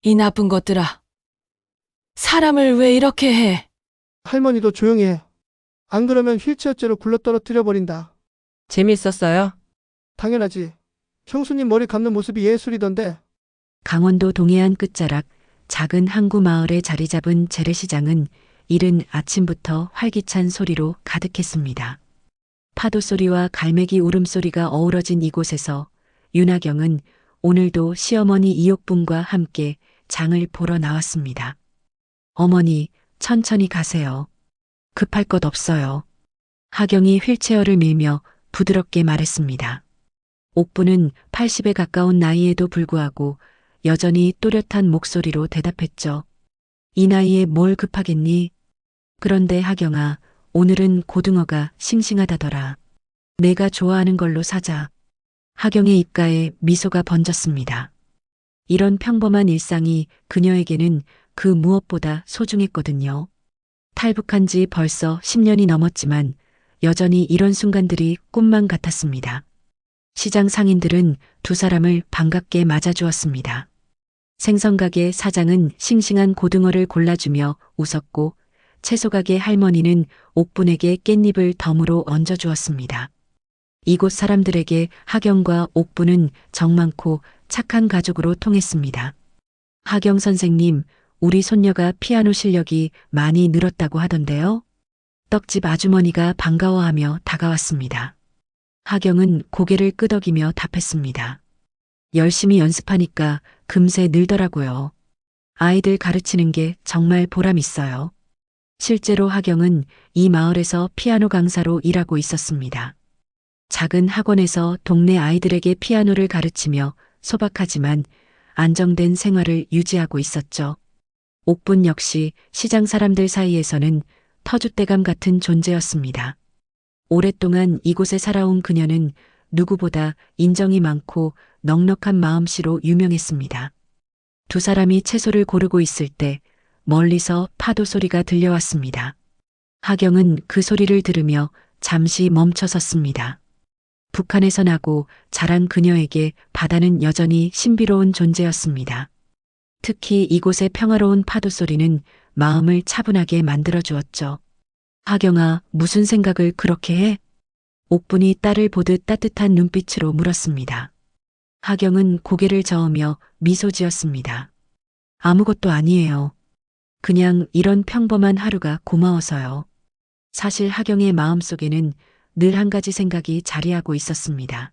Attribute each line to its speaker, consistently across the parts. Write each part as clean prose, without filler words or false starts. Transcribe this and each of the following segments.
Speaker 1: 이 나쁜 것들아. 사람을 왜 이렇게 해?
Speaker 2: 할머니도 조용히 해. 안 그러면 휠체어째로 굴러떨어뜨려 버린다.
Speaker 3: 재밌었어요?
Speaker 2: 당연하지. 형수님 머리 감는 모습이 예술이던데.
Speaker 4: 강원도 동해안 끝자락 작은 항구 마을에 자리 잡은 재래시장은 이른 아침부터 활기찬 소리로 가득했습니다. 파도 소리와 갈매기 울음소리가 어우러진 이곳에서 윤하경은 오늘도 시어머니 이옥분과 함께 장을 보러 나왔습니다. 어머니, 천천히 가세요. 급할 것 없어요. 하경이 휠체어를 밀며 부드럽게 말했습니다. 옥부는 80에 가까운 나이에도 불구하고 여전히 또렷한 목소리로 대답했죠. 이 나이에 뭘 급하겠니? 그런데 하경아, 오늘은 고등어가 싱싱하다더라. 내가 좋아하는 걸로 사자. 하경의 입가에 미소가 번졌습니다. 이런 평범한 일상이 그녀에게는 그 무엇보다 소중했거든요. 탈북한 지 벌써 10년이 넘었지만 여전히 이런 순간들이 꿈만 같았습니다. 시장 상인들은 두 사람을 반갑게 맞아주었습니다. 생선가게 사장은 싱싱한 고등어를 골라주며 웃었고 채소가게 할머니는 옥분에게 깻잎을 덤으로 얹어주었습니다. 이곳 사람들에게 하경과 옥분은 정 많고 착한 가족으로 통했습니다. 하경 선생님, 우리 손녀가 피아노 실력이 많이 늘었다고 하던데요. 떡집 아주머니가 반가워하며 다가왔습니다. 하경은 고개를 끄덕이며 답했습니다. 열심히 연습하니까 금세 늘더라고요. 아이들 가르치는 게 정말 보람 있어요. 실제로 하경은 이 마을에서 피아노 강사로 일하고 있었습니다. 작은 학원에서 동네 아이들에게 피아노를 가르치며 소박하지만 안정된 생활을 유지하고 있었죠. 옥분 역시 시장 사람들 사이에서는 터줏대감 같은 존재였습니다. 오랫동안 이곳에 살아온 그녀는 누구보다 인정이 많고 넉넉한 마음씨로 유명했습니다. 두 사람이 채소를 고르고 있을 때 멀리서 파도 소리가 들려왔습니다. 하경은 그 소리를 들으며 잠시 멈춰 섰습니다. 북한에서 나고 자란 그녀에게 바다는 여전히 신비로운 존재였습니다. 특히 이곳의 평화로운 파도 소리는 마음을 차분하게 만들어 주었죠. 하경아, 무슨 생각을 그렇게 해? 옥분이 딸을 보듯 따뜻한 눈빛으로 물었습니다. 하경은 고개를 저으며 미소 지었습니다. 아무것도 아니에요. 그냥 이런 평범한 하루가 고마워서요. 사실 하경의 마음속에는 늘 한 가지 생각이 자리하고 있었습니다.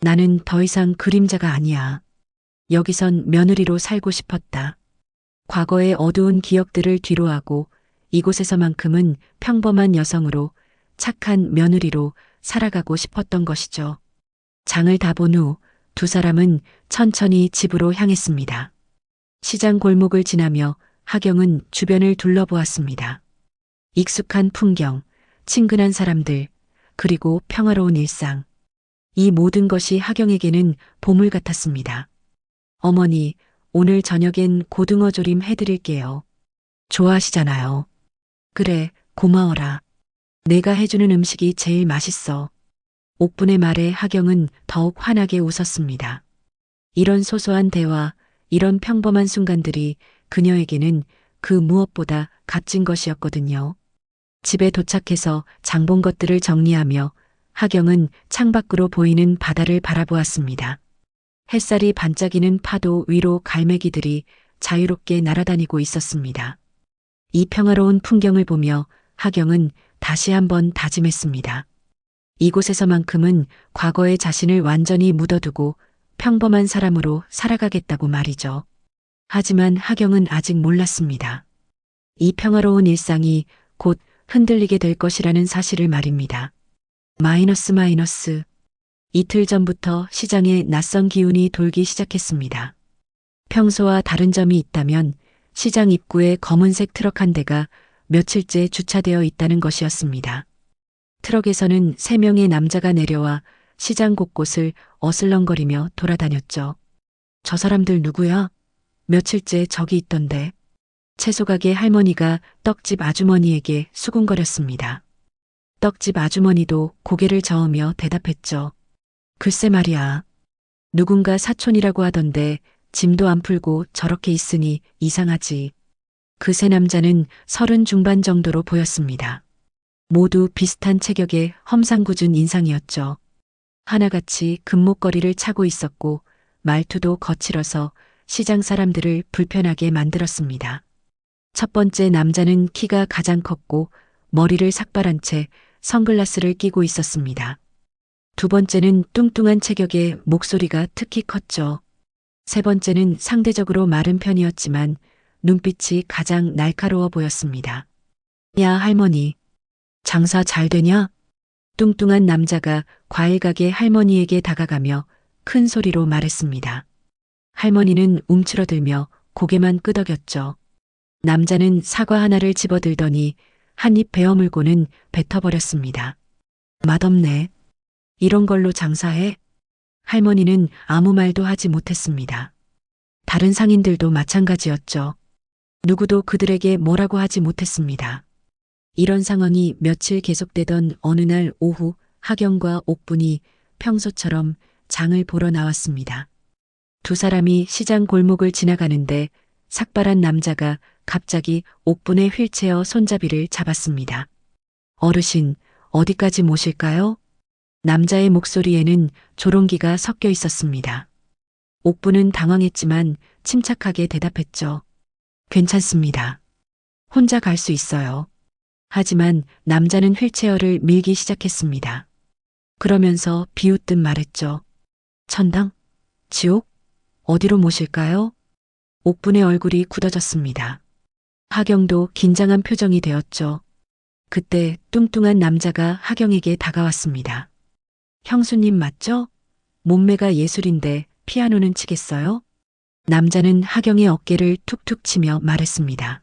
Speaker 4: 나는 더 이상 그림자가 아니야. 여기선 며느리로 살고 싶었다. 과거의 어두운 기억들을 뒤로하고 이곳에서만큼은 평범한 여성으로 착한 며느리로 살아가고 싶었던 것이죠. 장을 다 본 후 두 사람은 천천히 집으로 향했습니다. 시장 골목을 지나며 하경은 주변을 둘러보았습니다. 익숙한 풍경, 친근한 사람들, 그리고 평화로운 일상. 이 모든 것이 하경에게는 보물 같았습니다. 어머니, 오늘 저녁엔 고등어 조림 해드릴게요. 좋아하시잖아요. 그래, 고마워라. 내가 해주는 음식이 제일 맛있어. 옥분의 말에 하경은 더욱 환하게 웃었습니다. 이런 소소한 대화, 이런 평범한 순간들이 그녀에게는 그 무엇보다 값진 것이었거든요. 집에 도착해서 장본 것들을 정리하며 하경은 창밖으로 보이는 바다를 바라보았습니다. 햇살이 반짝이는 파도 위로 갈매기들이 자유롭게 날아다니고 있었습니다. 이 평화로운 풍경을 보며 하경은 다시 한번 다짐했습니다. 이곳에서만큼은 과거의 자신을 완전히 묻어두고 평범한 사람으로 살아가겠다고 말이죠. 하지만 하경은 아직 몰랐습니다. 이 평화로운 일상이 곧 흔들리게 될 것이라는 사실을 말입니다. 마이너스. 이틀 전부터 시장에 낯선 기운이 돌기 시작했습니다. 평소와 다른 점이 있다면 시장 입구에 검은색 트럭 한 대가 며칠째 주차되어 있다는 것이었습니다. 트럭에서는 3명의 남자가 내려와 시장 곳곳을 어슬렁거리며 돌아다녔죠. 저 사람들 누구야? 며칠째 저기 있던데. 채소가게 할머니가 떡집 아주머니에게 수군거렸습니다. 떡집 아주머니도 고개를 저으며 대답했죠. 글쎄 말이야. 누군가 사촌이라고 하던데 짐도 안 풀고 저렇게 있으니 이상하지. 그 세 남자는 30 중반 정도로 보였습니다. 모두 비슷한 체격의 험상궂은 인상이었죠. 하나같이 금목걸이를 차고 있었고 말투도 거칠어서 시장 사람들을 불편하게 만들었습니다. 첫 번째 남자는 키가 가장 컸고 머리를 삭발한 채 선글라스를 끼고 있었습니다. 두 번째는 뚱뚱한 체격에 목소리가 특히 컸죠. 세 번째는 상대적으로 마른 편이었지만 눈빛이 가장 날카로워 보였습니다. 야, 할머니. 장사 잘 되냐? 뚱뚱한 남자가 과일 가게 할머니에게 다가가며 큰 소리로 말했습니다. 할머니는 움츠러들며 고개만 끄덕였죠. 남자는 사과 하나를 집어들더니 한 입 베어물고는 뱉어버렸습니다. 맛없네. 이런 걸로 장사해? 할머니는 아무 말도 하지 못했습니다. 다른 상인들도 마찬가지였죠. 누구도 그들에게 뭐라고 하지 못했습니다. 이런 상황이 며칠 계속되던 어느 날 오후 하경과 옥분이 평소처럼 장을 보러 나왔습니다. 두 사람이 시장 골목을 지나가는데 삭발한 남자가 갑자기 옥분의 휠체어 손잡이를 잡았습니다. 어르신, 어디까지 모실까요? 남자의 목소리에는 조롱기가 섞여 있었습니다. 옥분은 당황했지만 침착하게 대답했죠. 괜찮습니다. 혼자 갈 수 있어요. 하지만 남자는 휠체어를 밀기 시작했습니다. 그러면서 비웃듯 말했죠. 천당? 지옥? 어디로 모실까요? 옥분의 얼굴이 굳어졌습니다. 하경도 긴장한 표정이 되었죠. 그때 뚱뚱한 남자가 하경에게 다가왔습니다. 형수님 맞죠? 몸매가 예술인데 피아노는 치겠어요? 남자는 하경의 어깨를 툭툭 치며 말했습니다.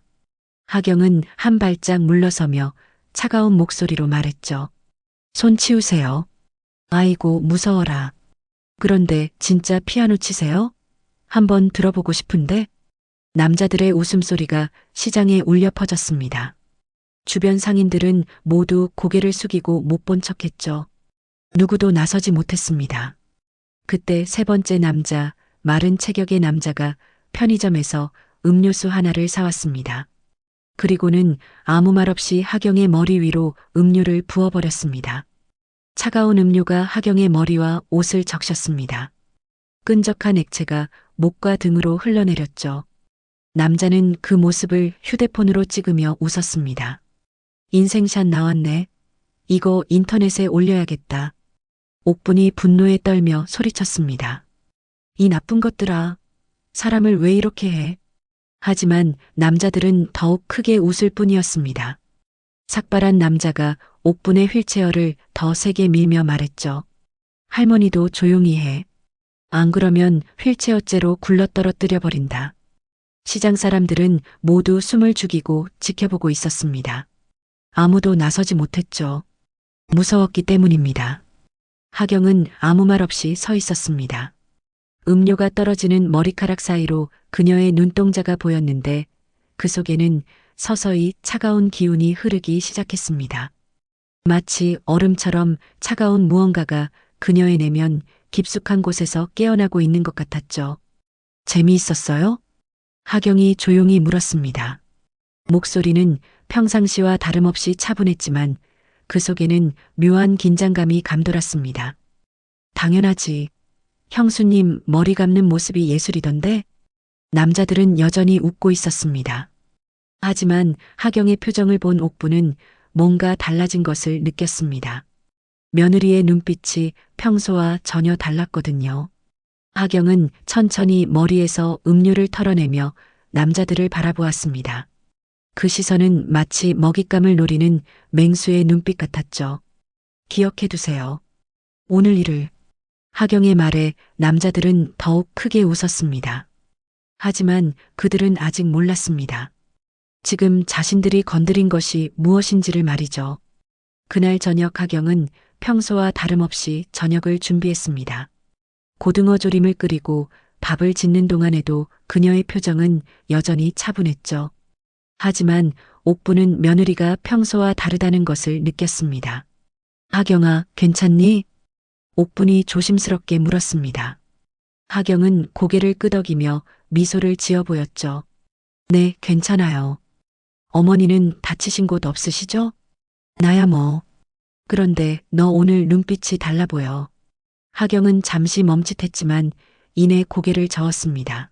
Speaker 4: 하경은 한 발짝 물러서며 차가운 목소리로 말했죠. 손 치우세요. 아이고, 무서워라. 그런데 진짜 피아노 치세요? 한번 들어보고 싶은데? 남자들의 웃음소리가 시장에 울려 퍼졌습니다. 주변 상인들은 모두 고개를 숙이고 못 본 척했죠. 누구도 나서지 못했습니다. 그때 세 번째 남자, 마른 체격의 남자가 편의점에서 음료수 하나를 사왔습니다. 그리고는 아무 말 없이 하경의 머리 위로 음료를 부어버렸습니다. 차가운 음료가 하경의 머리와 옷을 적셨습니다. 끈적한 액체가 목과 등으로 흘러내렸죠. 남자는 그 모습을 휴대폰으로 찍으며 웃었습니다. 인생샷 나왔네. 이거 인터넷에 올려야겠다. 옥분이 분노에 떨며 소리쳤습니다. 이 나쁜 것들아. 사람을 왜 이렇게 해? 하지만 남자들은 더욱 크게 웃을 뿐이었습니다. 삭발한 남자가 옥분의 휠체어를 더 세게 밀며 말했죠. 할머니도 조용히 해. 안 그러면 휠체어째로 굴러떨어뜨려 버린다. 시장 사람들은 모두 숨을 죽이고 지켜보고 있었습니다. 아무도 나서지 못했죠. 무서웠기 때문입니다. 하경은 아무 말 없이 서 있었습니다. 음료가 떨어지는 머리카락 사이로 그녀의 눈동자가 보였는데 그 속에는 서서히 차가운 기운이 흐르기 시작했습니다. 마치 얼음처럼 차가운 무언가가 그녀의 내면 깊숙한 곳에서 깨어나고 있는 것 같았죠. 재미있었어요? 하경이 조용히 물었습니다. 목소리는 평상시와 다름없이 차분했지만 그 속에는 묘한 긴장감이 감돌았습니다. 당연하지. 형수님 머리 감는 모습이 예술이던데? 남자들은 여전히 웃고 있었습니다. 하지만 하경의 표정을 본 옥부는 뭔가 달라진 것을 느꼈습니다. 며느리의 눈빛이 평소와 전혀 달랐거든요. 하경은 천천히 머리에서 음료를 털어내며 남자들을 바라보았습니다. 그 시선은 마치 먹잇감을 노리는 맹수의 눈빛 같았죠. 기억해 두세요. 오늘 일을. 하경의 말에 남자들은 더욱 크게 웃었습니다. 하지만 그들은 아직 몰랐습니다. 지금 자신들이 건드린 것이 무엇인지를 말이죠. 그날 저녁 하경은 평소와 다름없이 저녁을 준비했습니다. 고등어 조림을 끓이고 밥을 짓는 동안에도 그녀의 표정은 여전히 차분했죠. 하지만 옥부는 며느리가 평소와 다르다는 것을 느꼈습니다. 하경아, 괜찮니? 옥분이 조심스럽게 물었습니다. 하경은 고개를 끄덕이며 미소를 지어 보였죠. 네, 괜찮아요. 어머니는 다치신 곳 없으시죠? 나야 뭐. 그런데 너 오늘 눈빛이 달라 보여. 하경은 잠시 멈칫했지만 이내 고개를 저었습니다.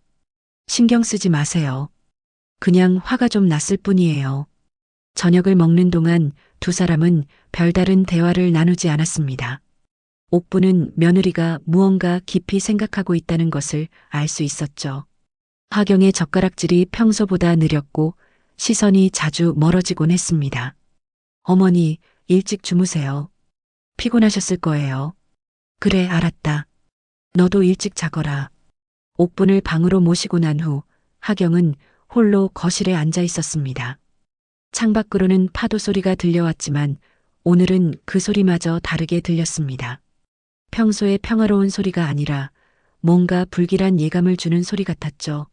Speaker 4: 신경 쓰지 마세요. 그냥 화가 좀 났을 뿐이에요. 저녁을 먹는 동안 두 사람은 별다른 대화를 나누지 않았습니다. 옥부는 며느리가 무언가 깊이 생각하고 있다는 것을 알 수 있었죠. 하경의 젓가락질이 평소보다 느렸고 시선이 자주 멀어지곤 했습니다. 어머니, 일찍 주무세요. 피곤하셨을 거예요. 그래, 알았다. 너도 일찍 자거라. 옥분을 방으로 모시고 난 후 하경은 홀로 거실에 앉아 있었습니다. 창밖으로는 파도 소리가 들려왔지만 오늘은 그 소리마저 다르게 들렸습니다. 평소의 평화로운 소리가 아니라 뭔가 불길한 예감을 주는 소리 같았죠.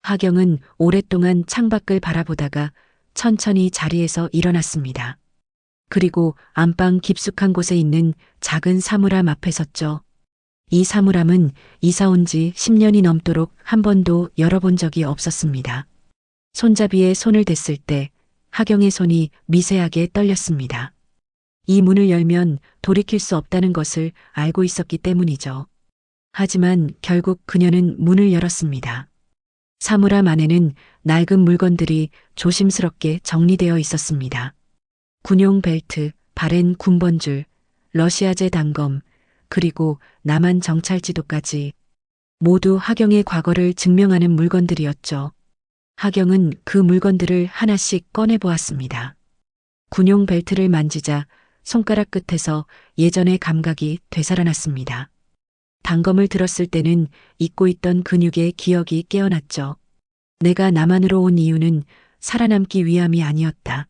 Speaker 4: 하경은 오랫동안 창밖을 바라보다가 천천히 자리에서 일어났습니다. 그리고 안방 깊숙한 곳에 있는 작은 사물함 앞에 섰죠. 이 사물함은 이사 온 지 10년이 넘도록 한 번도 열어본 적이 없었습니다. 손잡이에 손을 댔을 때 하경의 손이 미세하게 떨렸습니다. 이 문을 열면 돌이킬 수 없다는 것을 알고 있었기 때문이죠. 하지만 결국 그녀는 문을 열었습니다. 사물함 안에는 낡은 물건들이 조심스럽게 정리되어 있었습니다. 군용 벨트, 바렌 군번줄, 러시아제 단검, 그리고 남한 정찰 지도까지 모두 하경의 과거를 증명하는 물건들이었죠. 하경은 그 물건들을 하나씩 꺼내 보았습니다. 군용 벨트를 만지자 손가락 끝에서 예전의 감각이 되살아났습니다. 단검을 들었을 때는 잊고 있던 근육의 기억이 깨어났죠. 내가 남한으로 온 이유는 살아남기 위함이 아니었다.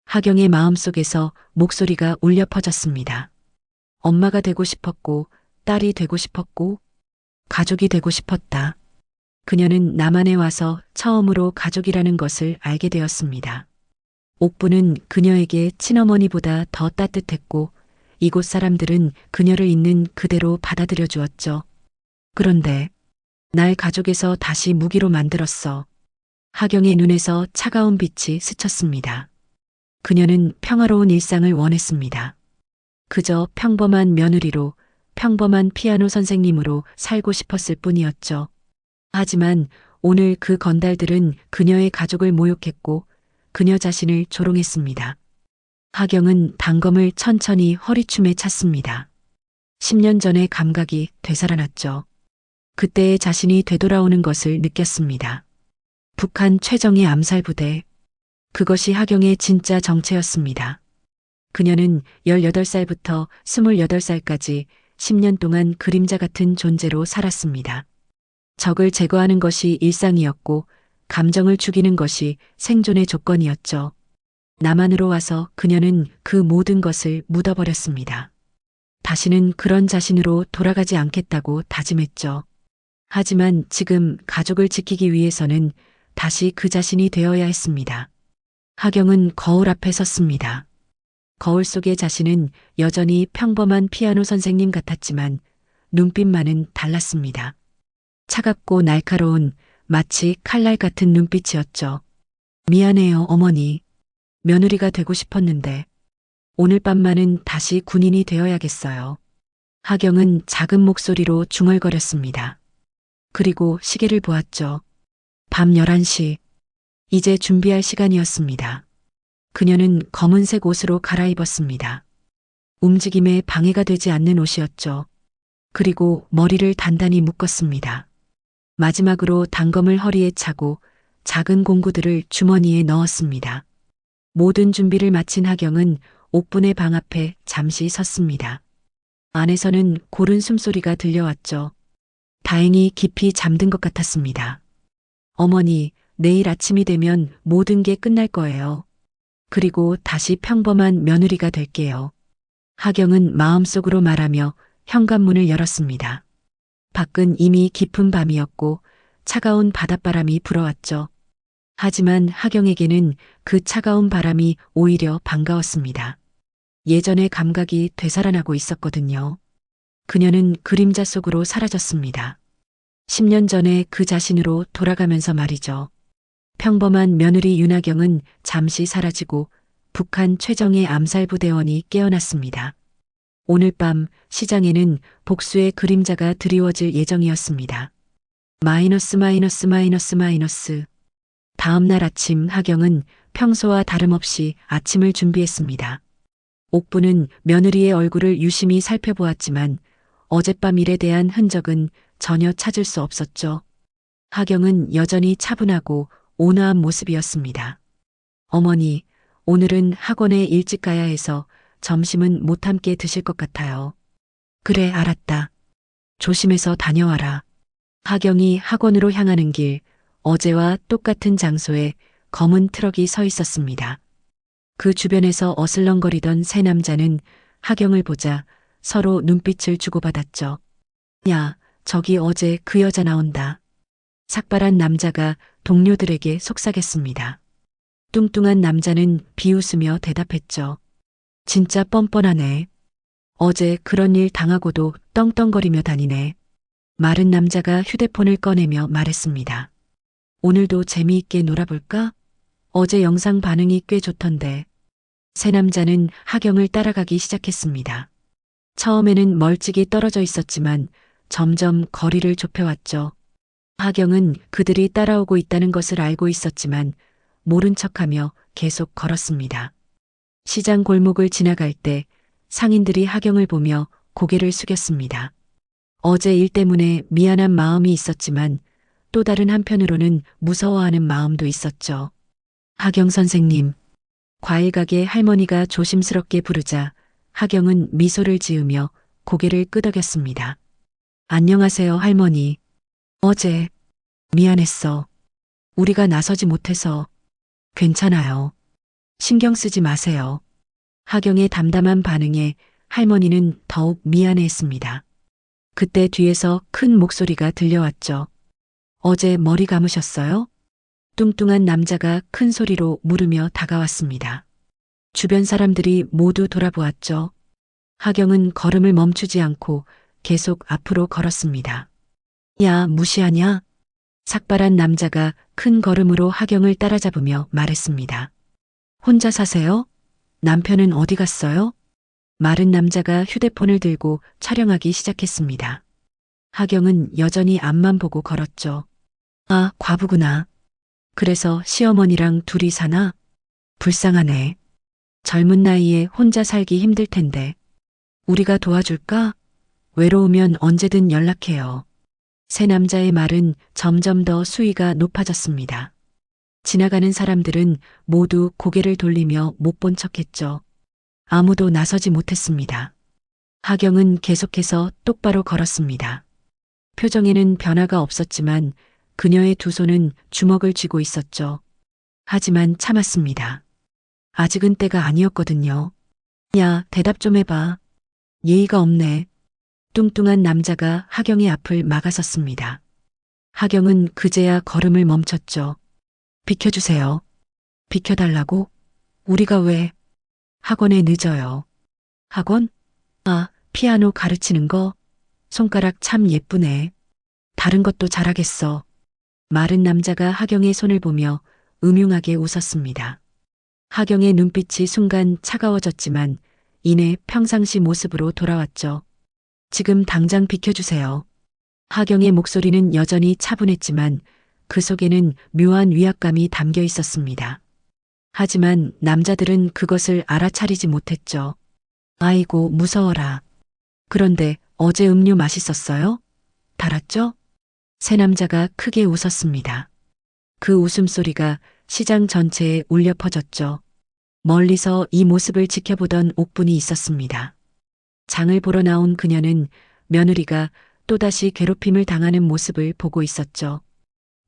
Speaker 4: 하경의 마음속에서 목소리가 울려 퍼졌습니다. 엄마가 되고 싶었고, 딸이 되고 싶었고, 가족이 되고 싶었다. 그녀는 남한에 와서 처음으로 가족이라는 것을 알게 되었습니다. 옥부는 그녀에게 친어머니보다 더 따뜻했고, 이곳 사람들은 그녀를 있는 그대로 받아들여 주었죠. 그런데 날 가족에서 다시 무기로 만들었어. 하경의 눈에서 차가운 빛이 스쳤습니다. 그녀는 평화로운 일상을 원했습니다. 그저 평범한 며느리로, 평범한 피아노 선생님으로 살고 싶었을 뿐이었죠. 하지만 오늘 그 건달들은 그녀의 가족을 모욕했고 그녀 자신을 조롱했습니다. 하경은 단검을 천천히 허리춤에 찼습니다. 10년 전의 감각이 되살아났죠. 그때의 자신이 되돌아오는 것을 느꼈습니다. 북한 최정예 암살부대. 그것이 하경의 진짜 정체였습니다. 그녀는 18살부터 28살까지 10년 동안 그림자 같은 존재로 살았습니다. 적을 제거하는 것이 일상이었고 감정을 죽이는 것이 생존의 조건이었죠. 남한으로 와서 그녀는 그 모든 것을 묻어버렸습니다. 다시는 그런 자신으로 돌아가지 않겠다고 다짐했죠. 하지만 지금 가족을 지키기 위해서는 다시 그 자신이 되어야 했습니다. 하경은 거울 앞에 섰습니다. 거울 속의 자신은 여전히 평범한 피아노 선생님 같았지만 눈빛만은 달랐습니다. 차갑고 날카로운 마치 칼날 같은 눈빛이었죠. 미안해요, 어머니. 며느리가 되고 싶었는데 오늘 밤만은 다시 군인이 되어야겠어요. 하경은 작은 목소리로 중얼거렸습니다. 그리고 시계를 보았죠. 밤 11시. 이제 준비할 시간이었습니다. 그녀는 검은색 옷으로 갈아입었습니다. 움직임에 방해가 되지 않는 옷이었죠. 그리고 머리를 단단히 묶었습니다. 마지막으로 단검을 허리에 차고 작은 공구들을 주머니에 넣었습니다. 모든 준비를 마친 하경은 옥분의 방 앞에 잠시 섰습니다. 안에서는 고른 숨소리가 들려왔죠. 다행히 깊이 잠든 것 같았습니다. 어머니, 내일 아침이 되면 모든 게 끝날 거예요. 그리고 다시 평범한 며느리가 될게요. 하경은 마음속으로 말하며 현관문을 열었습니다. 밖은 이미 깊은 밤이었고 차가운 바닷바람이 불어왔죠. 하지만 하경에게는 그 차가운 바람이 오히려 반가웠습니다. 예전의 감각이 되살아나고 있었거든요. 그녀는 그림자 속으로 사라졌습니다. 10년 전에 그 자신으로 돌아가면서 말이죠. 평범한 며느리 윤하경은 잠시 사라지고 북한 최정예 암살부대원이 깨어났습니다. 오늘 밤 시장에는 복수의 그림자가 드리워질 예정이었습니다. 마이너스 마이너스 마이너스 마이너스. 다음 날 아침 하경은 평소와 다름없이 아침을 준비했습니다. 옥부는 며느리의 얼굴을 유심히 살펴보았지만 어젯밤 일에 대한 흔적은 전혀 찾을 수 없었죠. 하경은 여전히 차분하고 온화한 모습이었습니다. 어머니, 오늘은 학원에 일찍 가야 해서 점심은 못 함께 드실 것 같아요. 그래, 알았다. 조심해서 다녀와라. 하경이 학원으로 향하는 길, 어제와 똑같은 장소에 검은 트럭이 서 있었습니다. 그 주변에서 어슬렁거리던 세 남자는 하경을 보자 서로 눈빛을 주고받았죠. 야, 저기 어제 그 여자 나온다. 삭발한 남자가 동료들에게 속삭였습니다. 뚱뚱한 남자는 비웃으며 대답했죠. 진짜 뻔뻔하네. 어제 그런 일 당하고도 떵떵거리며 다니네. 마른 남자가 휴대폰을 꺼내며 말했습니다. 오늘도 재미있게 놀아볼까? 어제 영상 반응이 꽤 좋던데. 세 남자는 하경을 따라가기 시작했습니다. 처음에는 멀찍이 떨어져 있었지만 점점 거리를 좁혀왔죠. 하경은 그들이 따라오고 있다는 것을 알고 있었지만 모른 척하며 계속 걸었습니다. 시장 골목을 지나갈 때 상인들이 하경을 보며 고개를 숙였습니다. 어제 일 때문에 미안한 마음이 있었지만 또 다른 한편으로는 무서워하는 마음도 있었죠. 하경 선생님, 과일 가게 할머니가 조심스럽게 부르자 하경은 미소를 지으며 고개를 끄덕였습니다. 안녕하세요, 할머니. 어제 미안했어. 우리가 나서지 못해서. 괜찮아요. 신경 쓰지 마세요. 하경의 담담한 반응에 할머니는 더욱 미안해했습니다. 그때 뒤에서 큰 목소리가 들려왔죠. 어제 머리 감으셨어요? 뚱뚱한 남자가 큰 소리로 물으며 다가왔습니다. 주변 사람들이 모두 돌아보았죠. 하경은 걸음을 멈추지 않고 계속 앞으로 걸었습니다. 야, 무시하냐? 삭발한 남자가 큰 걸음으로 하경을 따라잡으며 말했습니다. 혼자 사세요? 남편은 어디 갔어요? 마른 남자가 휴대폰을 들고 촬영하기 시작했습니다. 하경은 여전히 앞만 보고 걸었죠. 아, 과부구나. 그래서 시어머니랑 둘이 사나? 불쌍하네. 젊은 나이에 혼자 살기 힘들 텐데. 우리가 도와줄까? 외로우면 언제든 연락해요. 세 남자의 말은 점점 더 수위가 높아졌습니다. 지나가는 사람들은 모두 고개를 돌리며 못 본 척했죠. 아무도 나서지 못했습니다. 하경은 계속해서 똑바로 걸었습니다. 표정에는 변화가 없었지만 그녀의 두 손은 주먹을 쥐고 있었죠. 하지만 참았습니다. 아직은 때가 아니었거든요. 야, 대답 좀 해봐. 예의가 없네. 뚱뚱한 남자가 하경의 앞을 막아섰습니다. 하경은 그제야 걸음을 멈췄죠. 비켜주세요. 비켜달라고? 우리가 왜? 학원에 늦어요. 학원? 아, 피아노 가르치는 거? 손가락 참 예쁘네. 다른 것도 잘하겠어. 마른 남자가 하경의 손을 보며 음흉하게 웃었습니다. 하경의 눈빛이 순간 차가워졌지만 이내 평상시 모습으로 돌아왔죠. 지금 당장 비켜주세요. 하경의 목소리는 여전히 차분했지만 그 속에는 묘한 위압감이 담겨 있었습니다. 하지만 남자들은 그것을 알아차리지 못했죠. 아이고, 무서워라. 그런데 어제 음료 맛있었어요? 달았죠? 세 남자가 크게 웃었습니다. 그 웃음소리가 시장 전체에 울려 퍼졌죠. 멀리서 이 모습을 지켜보던 옥분이 있었습니다. 장을 보러 나온 그녀는 며느리가 또다시 괴롭힘을 당하는 모습을 보고 있었죠.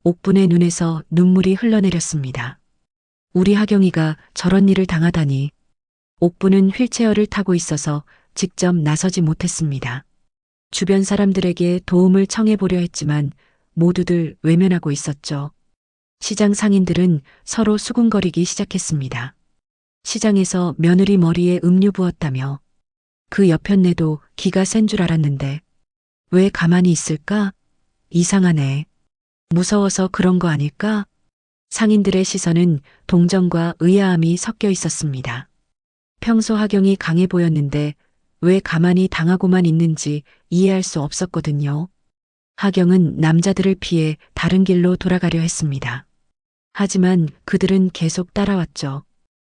Speaker 4: 옥분의 눈에서 눈물이 흘러내렸습니다. 우리 하경이가 저런 일을 당하다니. 옥분은 휠체어를 타고 있어서 직접 나서지 못했습니다. 주변 사람들에게 도움을 청해보려 했지만 모두들 외면하고 있었죠. 시장 상인들은 서로 수군거리기 시작했습니다. 시장에서 며느리 머리에 음료 부었다며. 그 여편네도 기가 센 줄 알았는데 왜 가만히 있을까? 이상하네. 무서워서 그런 거 아닐까? 상인들의 시선은 동정과 의아함이 섞여 있었습니다. 평소 하경이 강해 보였는데 왜 가만히 당하고만 있는지 이해할 수 없었거든요. 하경은 남자들을 피해 다른 길로 돌아가려 했습니다. 하지만 그들은 계속 따라왔죠.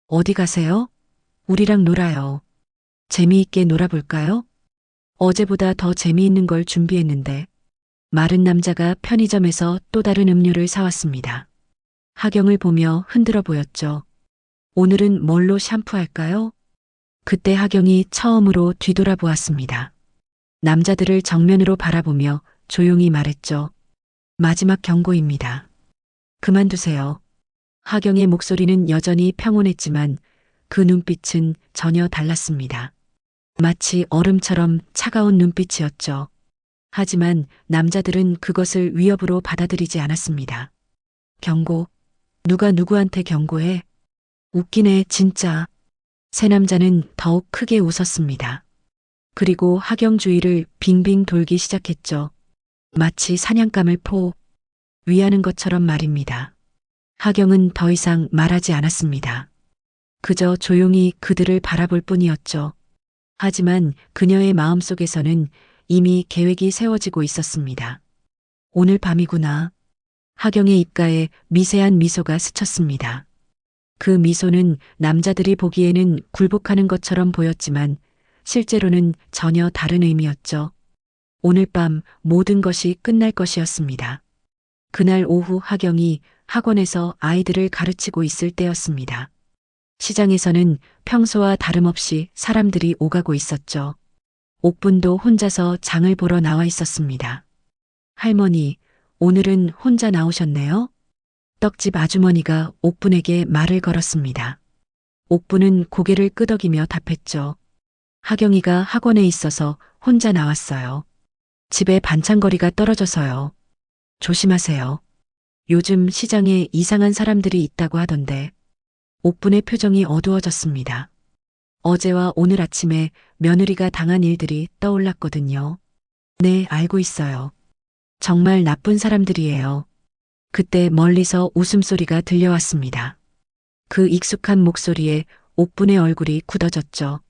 Speaker 4: 어디 가세요? 우리랑 놀아요. 재미있게 놀아볼까요? 어제보다 더 재미있는 걸 준비했는데 마른 남자가 편의점에서 또 다른 음료를 사왔습니다. 하경을 보며 흔들어 보였죠. 오늘은 뭘로 샴푸할까요? 그때 하경이 처음으로 뒤돌아보았습니다. 남자들을 정면으로 바라보며 조용히 말했죠. 마지막 경고입니다. 그만두세요. 하경의 목소리는 여전히 평온했지만 그 눈빛은 전혀 달랐습니다. 마치 얼음처럼 차가운 눈빛이었죠. 하지만 남자들은 그것을 위협으로 받아들이지 않았습니다. 경고? 누가 누구한테 경고해? 웃기네, 진짜. 새 남자는 더욱 크게 웃었습니다. 그리고 하경 주위를 빙빙 돌기 시작했죠. 마치 사냥감을 위하는 것처럼 말입니다. 하경은 더 이상 말하지 않았습니다. 그저 조용히 그들을 바라볼 뿐이었죠. 하지만 그녀의 마음속에서는 이미 계획이 세워지고 있었습니다. 오늘 밤이구나. 하경의 입가에 미세한 미소가 스쳤습니다. 그 미소는 남자들이 보기에는 굴복하는 것처럼 보였지만 실제로는 전혀 다른 의미였죠. 오늘 밤 모든 것이 끝날 것이었습니다. 그날 오후 하경이 학원에서 아이들을 가르치고 있을 때였습니다. 시장에서는 평소와 다름없이 사람들이 오가고 있었죠. 옥분도 혼자서 장을 보러 나와 있었습니다. 할머니, 오늘은 혼자 나오셨네요? 떡집 아주머니가 옥분에게 말을 걸었습니다. 옥분은 고개를 끄덕이며 답했죠. 하경이가 학원에 있어서 혼자 나왔어요. 집에 반찬거리가 떨어져서요. 조심하세요. 요즘 시장에 이상한 사람들이 있다고 하던데. 옥분의 표정이 어두워졌습니다. 어제와 오늘 아침에 며느리가 당한 일들이 떠올랐거든요. 네, 알고 있어요. 정말 나쁜 사람들이에요. 그때 멀리서 웃음소리가 들려왔습니다. 그 익숙한 목소리에 옥분의 얼굴이 굳어졌죠.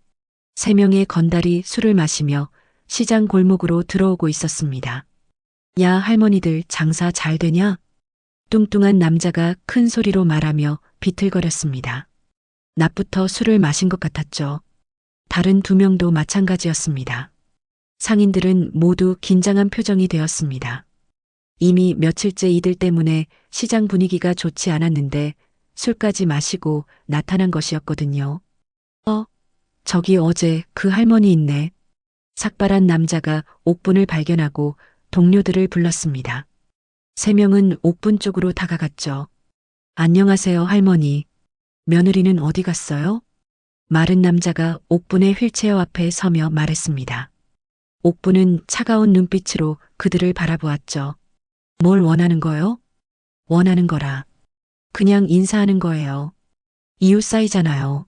Speaker 4: 3명의 건달이 술을 마시며 시장 골목으로 들어오고 있었습니다. 야, 할머니들 장사 잘 되냐? 뚱뚱한 남자가 큰 소리로 말하며 비틀거렸습니다. 낮부터 술을 마신 것 같았죠. 다른 2명도 마찬가지였습니다. 상인들은 모두 긴장한 표정이 되었습니다. 이미 며칠째 이들 때문에 시장 분위기가 좋지 않았는데 술까지 마시고 나타난 것이었거든요. 저기 어제 그 할머니 있네. 삭발한 남자가 옥분을 발견하고 동료들을 불렀습니다. 3명은 옥분 쪽으로 다가갔죠. 안녕하세요, 할머니. 며느리는 어디 갔어요? 마른 남자가 옥분의 휠체어 앞에 서며 말했습니다. 옥분은 차가운 눈빛으로 그들을 바라보았죠. 뭘 원하는 거요? 원하는 거라. 그냥 인사하는 거예요. 이웃 사이잖아요.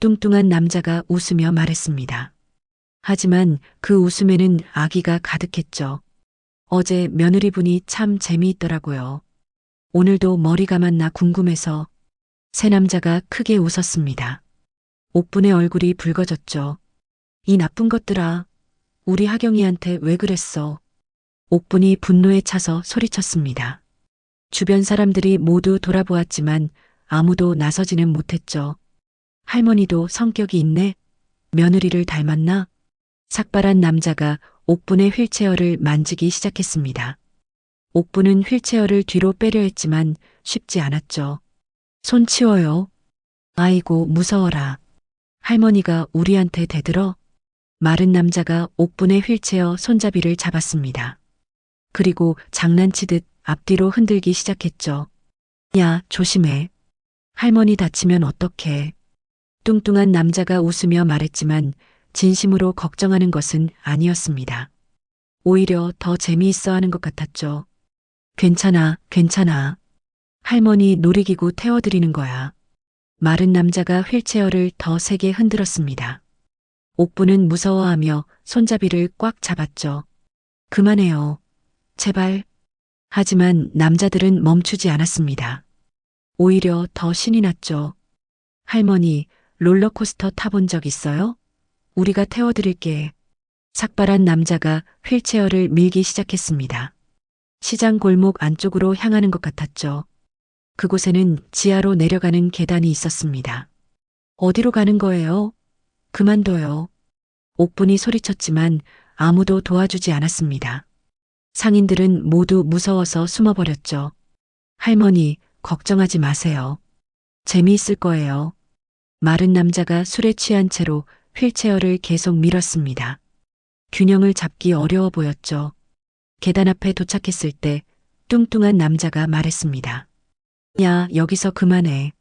Speaker 4: 뚱뚱한 남자가 웃으며 말했습니다. 하지만 그 웃음에는 악의가 가득했죠. 어제 며느리분이 참 재미있더라고요. 오늘도 머리 감았나 궁금해서. 새 남자가 크게 웃었습니다. 옥분의 얼굴이 붉어졌죠. 이 나쁜 것들아. 우리 하경이한테 왜 그랬어? 옥분이 분노에 차서 소리쳤습니다. 주변 사람들이 모두 돌아보았지만 아무도 나서지는 못했죠. 할머니도 성격이 있네. 며느리를 닮았나? 삭발한 남자가 옥분의 휠체어를 만지기 시작했습니다. 옥분은 휠체어를 뒤로 빼려 했지만 쉽지 않았죠. 손 치워요. 아이고, 무서워라. 할머니가 우리한테 대들어? 마른 남자가 옥분의 휠체어 손잡이를 잡았습니다. 그리고 장난치듯 앞뒤로 흔들기 시작했죠. 야, 조심해. 할머니 다치면 어떡해. 뚱뚱한 남자가 웃으며 말했지만 진심으로 걱정하는 것은 아니었습니다. 오히려 더 재미있어 하는 것 같았죠. 괜찮아, 괜찮아. 할머니 놀이기구 태워드리는 거야. 마른 남자가 휠체어를 더 세게 흔들었습니다. 옥분은 무서워하며 손잡이를 꽉 잡았죠. 그만해요. 제발. 하지만 남자들은 멈추지 않았습니다. 오히려 더 신이 났죠. 할머니, 롤러코스터 타본 적 있어요? 우리가 태워드릴게. 삭발한 남자가 휠체어를 밀기 시작했습니다. 시장 골목 안쪽으로 향하는 것 같았죠. 그곳에는 지하로 내려가는 계단이 있었습니다. 어디로 가는 거예요? 그만둬요. 옥분이 소리쳤지만 아무도 도와주지 않았습니다. 상인들은 모두 무서워서 숨어버렸죠. 할머니, 걱정하지 마세요. 재미있을 거예요. 마른 남자가 술에 취한 채로 휠체어를 계속 밀었습니다. 균형을 잡기 어려워 보였죠. 계단 앞에 도착했을 때 뚱뚱한 남자가 말했습니다. 야, 여기서 그만해.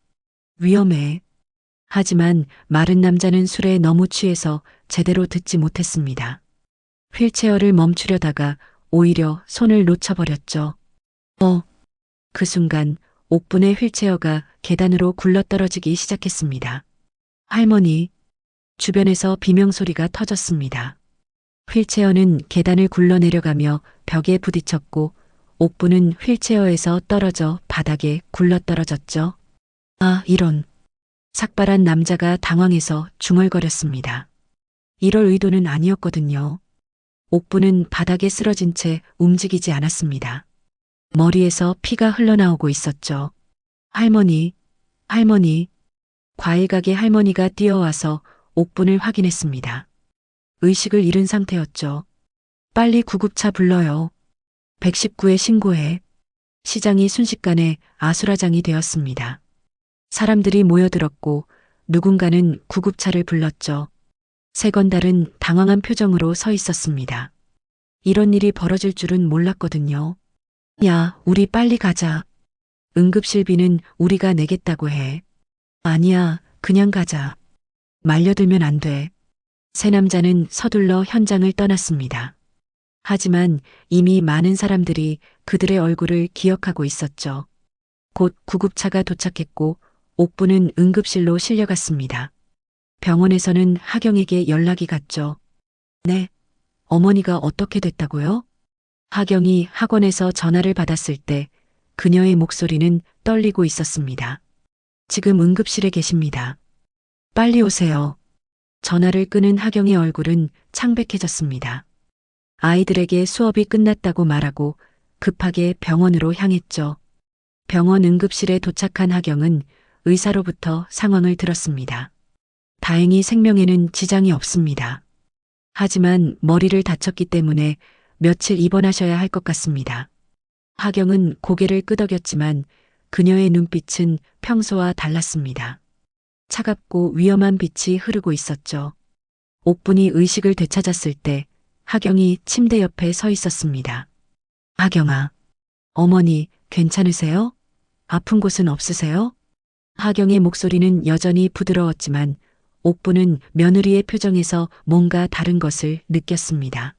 Speaker 4: 위험해. 하지만 마른 남자는 술에 너무 취해서 제대로 듣지 못했습니다. 휠체어를 멈추려다가 오히려 손을 놓쳐버렸죠. 그 순간 옥분의 휠체어가 계단으로 굴러떨어지기 시작했습니다. 할머니, 주변에서 비명소리가 터졌습니다. 휠체어는 계단을 굴러내려가며 벽에 부딪혔고 옥분은 휠체어에서 떨어져 바닥에 굴러떨어졌죠. 아, 이런. 삭발한 남자가 당황해서 중얼거렸습니다. 이럴 의도는 아니었거든요. 옥분은 바닥에 쓰러진 채 움직이지 않았습니다. 머리에서 피가 흘러나오고 있었죠. 할머니, 할머니. 과일 가게 할머니가 뛰어와서 옥분을 확인했습니다. 의식을 잃은 상태였죠. 빨리 구급차 불러요. 119에 신고해. 시장이 순식간에 아수라장이 되었습니다. 사람들이 모여들었고 누군가는 구급차를 불렀죠. 세건달은 당황한 표정으로 서 있었습니다. 이런 일이 벌어질 줄은 몰랐거든요. 야, 우리 빨리 가자. 응급실비는 우리가 내겠다고 해. 아니야, 그냥 가자. 말려들면 안 돼. 세 남자는 서둘러 현장을 떠났습니다. 하지만 이미 많은 사람들이 그들의 얼굴을 기억하고 있었죠. 곧 구급차가 도착했고 옥부는 응급실로 실려갔습니다. 병원에서는 하경에게 연락이 갔죠. 네, 어머니가 어떻게 됐다고요? 하경이 학원에서 전화를 받았을 때 그녀의 목소리는 떨리고 있었습니다. 지금 응급실에 계십니다. 빨리 오세요. 전화를 끄는 하경의 얼굴은 창백해졌습니다. 아이들에게 수업이 끝났다고 말하고 급하게 병원으로 향했죠. 병원 응급실에 도착한 하경은 의사로부터 상황을 들었습니다. 다행히 생명에는 지장이 없습니다. 하지만 머리를 다쳤기 때문에 며칠 입원하셔야 할 것 같습니다. 하경은 고개를 끄덕였지만 그녀의 눈빛은 평소와 달랐습니다. 차갑고 위험한 빛이 흐르고 있었죠. 옥분이 의식을 되찾았을 때 하경이 침대 옆에 서 있었습니다. 하경아, 어머니 괜찮으세요? 아픈 곳은 없으세요? 하경의 목소리는 여전히 부드러웠지만 옥분은 며느리의 표정에서 뭔가 다른 것을 느꼈습니다.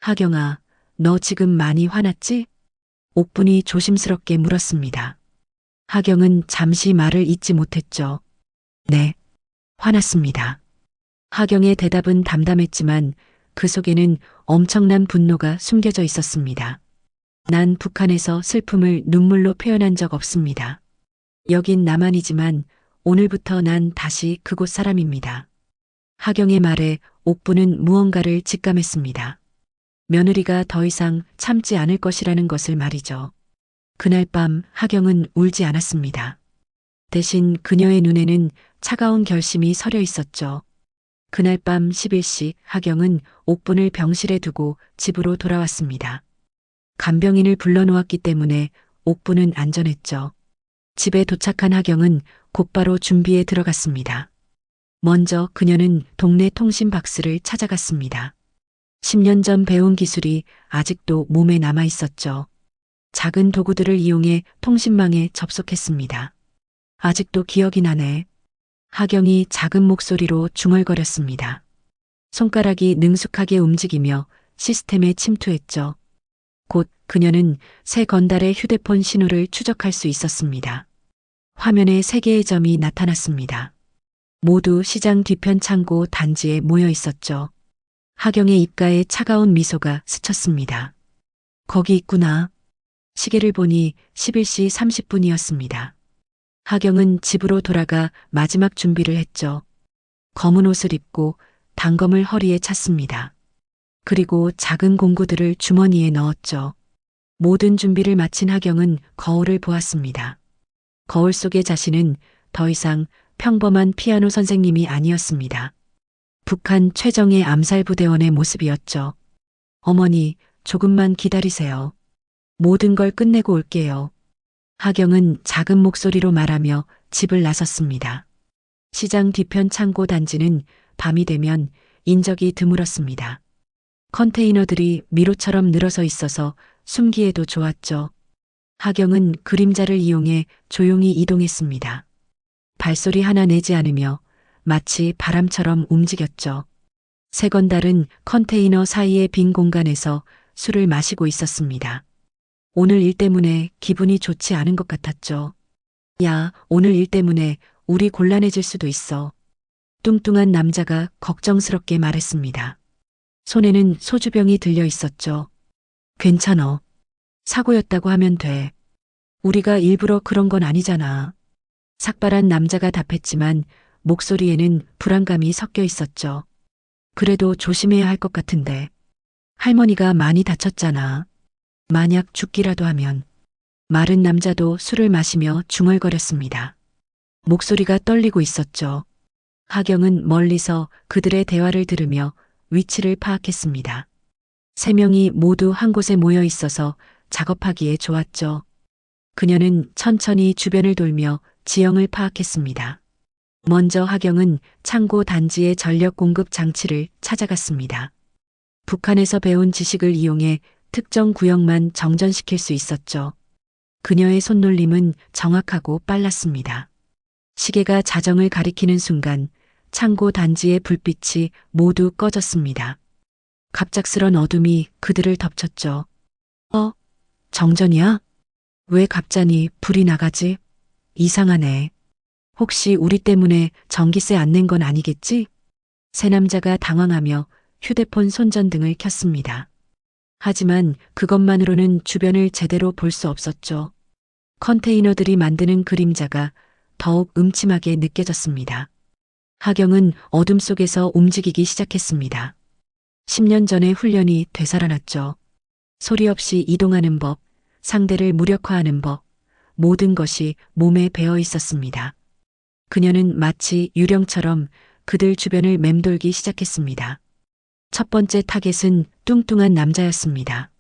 Speaker 4: 하경아, 너 지금 많이 화났지? 옥분이 조심스럽게 물었습니다. 하경은 잠시 말을 잇지 못했죠. 네, 화났습니다. 하경의 대답은 담담했지만 그 속에는 엄청난 분노가 숨겨져 있었습니다. 난 북한에서 슬픔을 눈물로 표현한 적 없습니다. 여긴 남한이지만 오늘부터 난 다시 그곳 사람입니다. 하경의 말에 옥부는 무언가를 직감했습니다. 며느리가 더 이상 참지 않을 것이라는 것을 말이죠. 그날 밤 하경은 울지 않았습니다. 대신 그녀의 눈에는 차가운 결심이 서려 있었죠. 그날 밤 11시 하경은 옥분을 병실에 두고 집으로 돌아왔습니다. 간병인을 불러놓았기 때문에 옥분은 안전했죠. 집에 도착한 하경은 곧바로 준비에 들어갔습니다. 먼저 그녀는 동네 통신 박스를 찾아갔습니다. 10년 전 배운 기술이 아직도 몸에 남아 있었죠. 작은 도구들을 이용해 통신망에 접속했습니다. 아직도 기억이 나네. 하경이 작은 목소리로 중얼거렸습니다. 손가락이 능숙하게 움직이며 시스템에 침투했죠. 곧 그녀는 새 건달의 휴대폰 신호를 추적할 수 있었습니다. 화면에 3개의 점이 나타났습니다. 모두 시장 뒤편 창고 단지에 모여 있었죠. 하경의 입가에 차가운 미소가 스쳤습니다. 거기 있구나. 시계를 보니 11시 30분이었습니다. 하경은 집으로 돌아가 마지막 준비를 했죠. 검은 옷을 입고 단검을 허리에 찼습니다. 그리고 작은 공구들을 주머니에 넣었죠. 모든 준비를 마친 하경은 거울을 보았습니다. 거울 속의 자신은 더 이상 평범한 피아노 선생님이 아니었습니다. 북한 최정예 암살부대원의 모습이었죠. 어머니, 조금만 기다리세요. 모든 걸 끝내고 올게요. 하경은 작은 목소리로 말하며 집을 나섰습니다. 시장 뒤편 창고 단지는 밤이 되면 인적이 드물었습니다. 컨테이너들이 미로처럼 늘어서 있어서 숨기에도 좋았죠. 하경은 그림자를 이용해 조용히 이동했습니다. 발소리 하나 내지 않으며 마치 바람처럼 움직였죠. 세건달은 컨테이너 사이의 빈 공간에서 술을 마시고 있었습니다. 오늘 일 때문에 기분이 좋지 않은 것 같았죠. 야, 오늘 일 때문에 우리 곤란해질 수도 있어. 뚱뚱한 남자가 걱정스럽게 말했습니다. 손에는 소주병이 들려 있었죠. 괜찮어. 사고였다고 하면 돼. 우리가 일부러 그런 건 아니잖아. 삭발한 남자가 답했지만 목소리에는 불안감이 섞여 있었죠. 그래도 조심해야 할 것 같은데. 할머니가 많이 다쳤잖아. 만약 죽기라도 하면. 마른 남자도 술을 마시며 중얼거렸습니다. 목소리가 떨리고 있었죠. 하경은 멀리서 그들의 대화를 들으며 위치를 파악했습니다. 세 명이 모두 한 곳에 모여 있어서 작업하기에 좋았죠. 그녀는 천천히 주변을 돌며 지형을 파악했습니다. 먼저 하경은 창고 단지의 전력 공급 장치를 찾아갔습니다. 북한에서 배운 지식을 이용해 특정 구역만 정전시킬 수 있었죠. 그녀의 손놀림은 정확하고 빨랐습니다. 시계가 자정을 가리키는 순간 창고 단지의 불빛이 모두 꺼졌습니다. 갑작스런 어둠이 그들을 덮쳤죠. 정전이야? 왜 갑자기 불이 나가지? 이상하네. 혹시 우리 때문에 전기세 안 낸 건 아니겠지? 세 남자가 당황하며 휴대폰 손전등을 켰습니다. 하지만 그것만으로는 주변을 제대로 볼 수 없었죠. 컨테이너들이 만드는 그림자가 더욱 음침하게 느껴졌습니다. 하경은 어둠 속에서 움직이기 시작했습니다. 10년 전의 훈련이 되살아났죠. 소리 없이 이동하는 법, 상대를 무력화하는 법, 모든 것이 몸에 배어 있었습니다. 그녀는 마치 유령처럼 그들 주변을 맴돌기 시작했습니다. 첫 번째 타겟은 뚱뚱한 남자였습니다.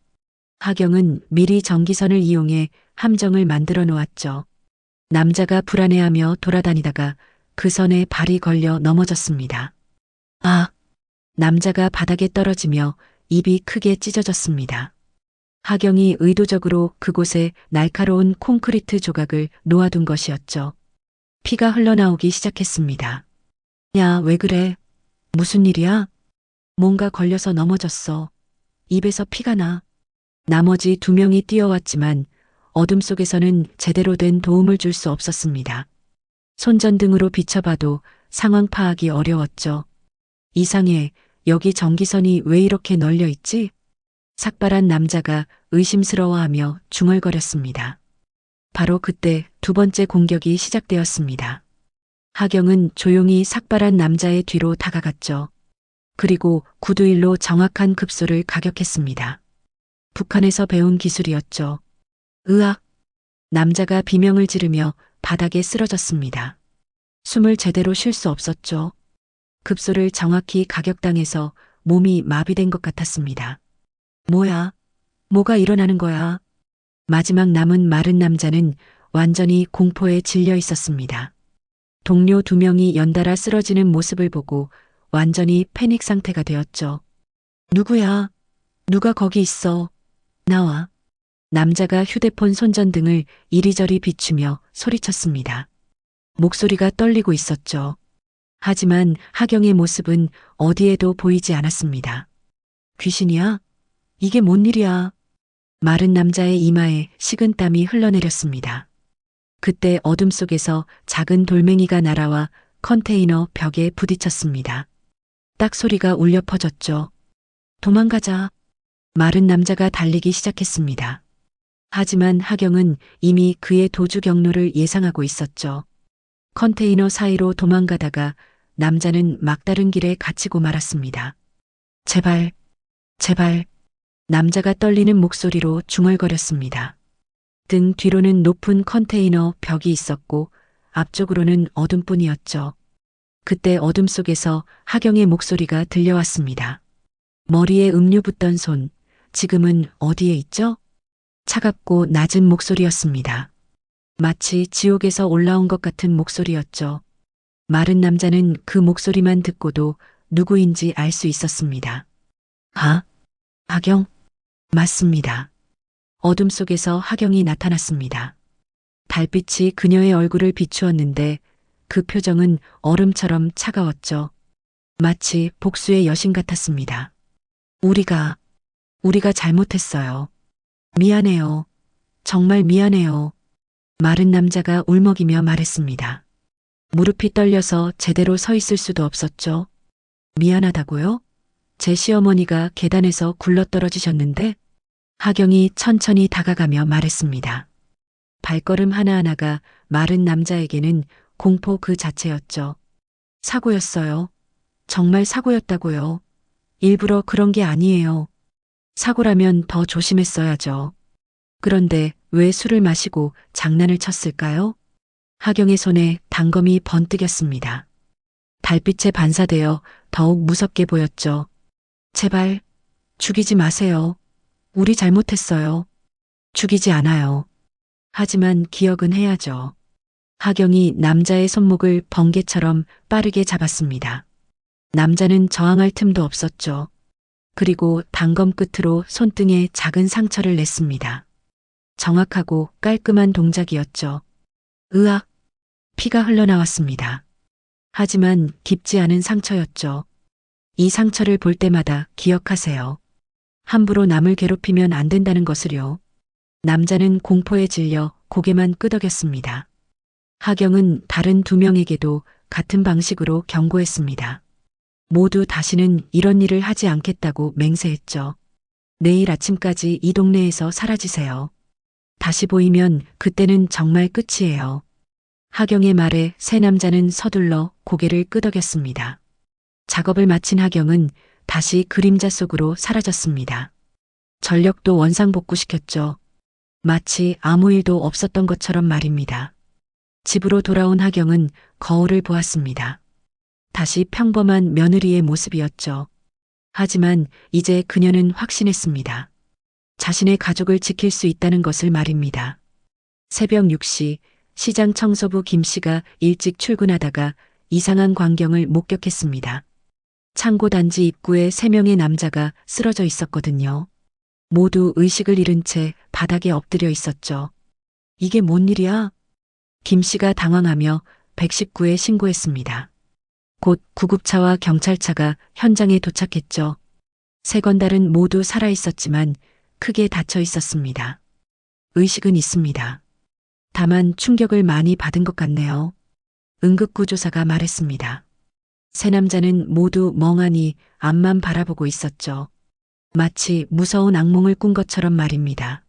Speaker 4: 하경은 미리 전기선을 이용해 함정을 만들어 놓았죠. 남자가 불안해하며 돌아다니다가 그 선에 발이 걸려 넘어졌습니다. 남자가 바닥에 떨어지며 입이 크게 찢어졌습니다. 하경이 의도적으로 그곳에 날카로운 콘크리트 조각을 놓아둔 것이었죠. 피가 흘러나오기 시작했습니다. 야, 왜 그래? 무슨 일이야? 뭔가 걸려서 넘어졌어. 입에서 피가 나. 나머지 두 명이 뛰어왔지만 어둠 속에서는 제대로 된 도움을 줄 수 없었습니다. 손전등으로 비춰봐도 상황 파악이 어려웠죠. 이상해. 여기 전기선이 왜 이렇게 널려 있지? 삭발한 남자가 의심스러워하며 중얼거렸습니다. 바로 그때 두 번째 공격이 시작되었습니다. 하경은 조용히 삭발한 남자의 뒤로 다가갔죠. 그리고 구두일로 정확한 급소를 가격했습니다. 북한에서 배운 기술이었죠. 으악! 남자가 비명을 지르며 바닥에 쓰러졌습니다. 숨을 제대로 쉴 수 없었죠. 급소를 정확히 가격당해서 몸이 마비된 것 같았습니다. 뭐야? 뭐가 일어나는 거야? 마지막 남은 마른 남자는 완전히 공포에 질려 있었습니다. 동료 두 명이 연달아 쓰러지는 모습을 보고 완전히 패닉 상태가 되었죠. 누구야? 누가 거기 있어? 나와. 남자가 휴대폰 손전등을 이리저리 비추며 소리쳤습니다. 목소리가 떨리고 있었죠. 하지만 하경의 모습은 어디에도 보이지 않았습니다. 귀신이야? 이게 뭔 일이야? 마른 남자의 이마에 식은땀이 흘러내렸습니다. 그때 어둠 속에서 작은 돌멩이가 날아와 컨테이너 벽에 부딪혔습니다. 딱 소리가 울려 퍼졌죠. 도망가자. 마른 남자가 달리기 시작했습니다. 하지만 하경은 이미 그의 도주 경로를 예상하고 있었죠. 컨테이너 사이로 도망가다가 남자는 막다른 길에 갇히고 말았습니다. 제발, 제발. 남자가 떨리는 목소리로 중얼거렸습니다. 등 뒤로는 높은 컨테이너 벽이 있었고 앞쪽으로는 어둠뿐이었죠. 그때 어둠 속에서 하경의 목소리가 들려왔습니다. 머리에 음료 붓던 손, 지금은 어디에 있죠? 차갑고 낮은 목소리였습니다. 마치 지옥에서 올라온 것 같은 목소리였죠. 마른 남자는 그 목소리만 듣고도 누구인지 알 수 있었습니다. 하경? 맞습니다. 어둠 속에서 하경이 나타났습니다. 달빛이 그녀의 얼굴을 비추었는데 그 표정은 얼음처럼 차가웠죠. 마치 복수의 여신 같았습니다. 우리가 잘못했어요. 미안해요. 정말 미안해요. 마른 남자가 울먹이며 말했습니다. 무릎이 떨려서 제대로 서 있을 수도 없었죠. 미안하다고요? 제 시어머니가 계단에서 굴러떨어지셨는데 하경이 천천히 다가가며 말했습니다. 발걸음 하나하나가 마른 남자에게는 공포 그 자체였죠. 사고였어요. 정말 사고였다고요. 일부러 그런 게 아니에요. 사고라면 더 조심했어야죠. 그런데 왜 술을 마시고 장난을 쳤을까요? 하경의 손에 단검이 번뜩였습니다. 달빛에 반사되어 더욱 무섭게 보였죠. 제발 죽이지 마세요. 우리 잘못했어요. 죽이지 않아요. 하지만 기억은 해야죠. 하경이 남자의 손목을 번개처럼 빠르게 잡았습니다. 남자는 저항할 틈도 없었죠. 그리고 단검 끝으로 손등에 작은 상처를 냈습니다. 정확하고 깔끔한 동작이었죠. 으악! 피가 흘러나왔습니다. 하지만 깊지 않은 상처였죠. 이 상처를 볼 때마다 기억하세요. 함부로 남을 괴롭히면 안 된다는 것을요. 남자는 공포에 질려 고개만 끄덕였습니다. 하경은 다른 두 명에게도 같은 방식으로 경고했습니다. 모두 다시는 이런 일을 하지 않겠다고 맹세했죠. 내일 아침까지 이 동네에서 사라지세요. 다시 보이면 그때는 정말 끝이에요. 하경의 말에 세 남자는 서둘러 고개를 끄덕였습니다. 작업을 마친 하경은 다시 그림자 속으로 사라졌습니다. 전력도 원상복구시켰죠. 마치 아무 일도 없었던 것처럼 말입니다. 집으로 돌아온 하경은 거울을 보았습니다. 다시 평범한 며느리의 모습이었죠. 하지만 이제 그녀는 확신했습니다. 자신의 가족을 지킬 수 있다는 것을 말입니다. 새벽 6시 시장 청소부 김 씨가 일찍 출근하다가 이상한 광경을 목격했습니다. 창고 단지 입구에 3명의 남자가 쓰러져 있었거든요. 모두 의식을 잃은 채 바닥에 엎드려 있었죠. 이게 뭔 일이야? 김 씨가 당황하며 119에 신고했습니다. 곧 구급차와 경찰차가 현장에 도착했죠. 세 건달은 모두 살아 있었지만 크게 다쳐 있었습니다. 의식은 있습니다. 다만 충격을 많이 받은 것 같네요. 응급구조사가 말했습니다. 세 남자는 모두 멍하니 앞만 바라보고 있었죠. 마치 무서운 악몽을 꾼 것처럼 말입니다.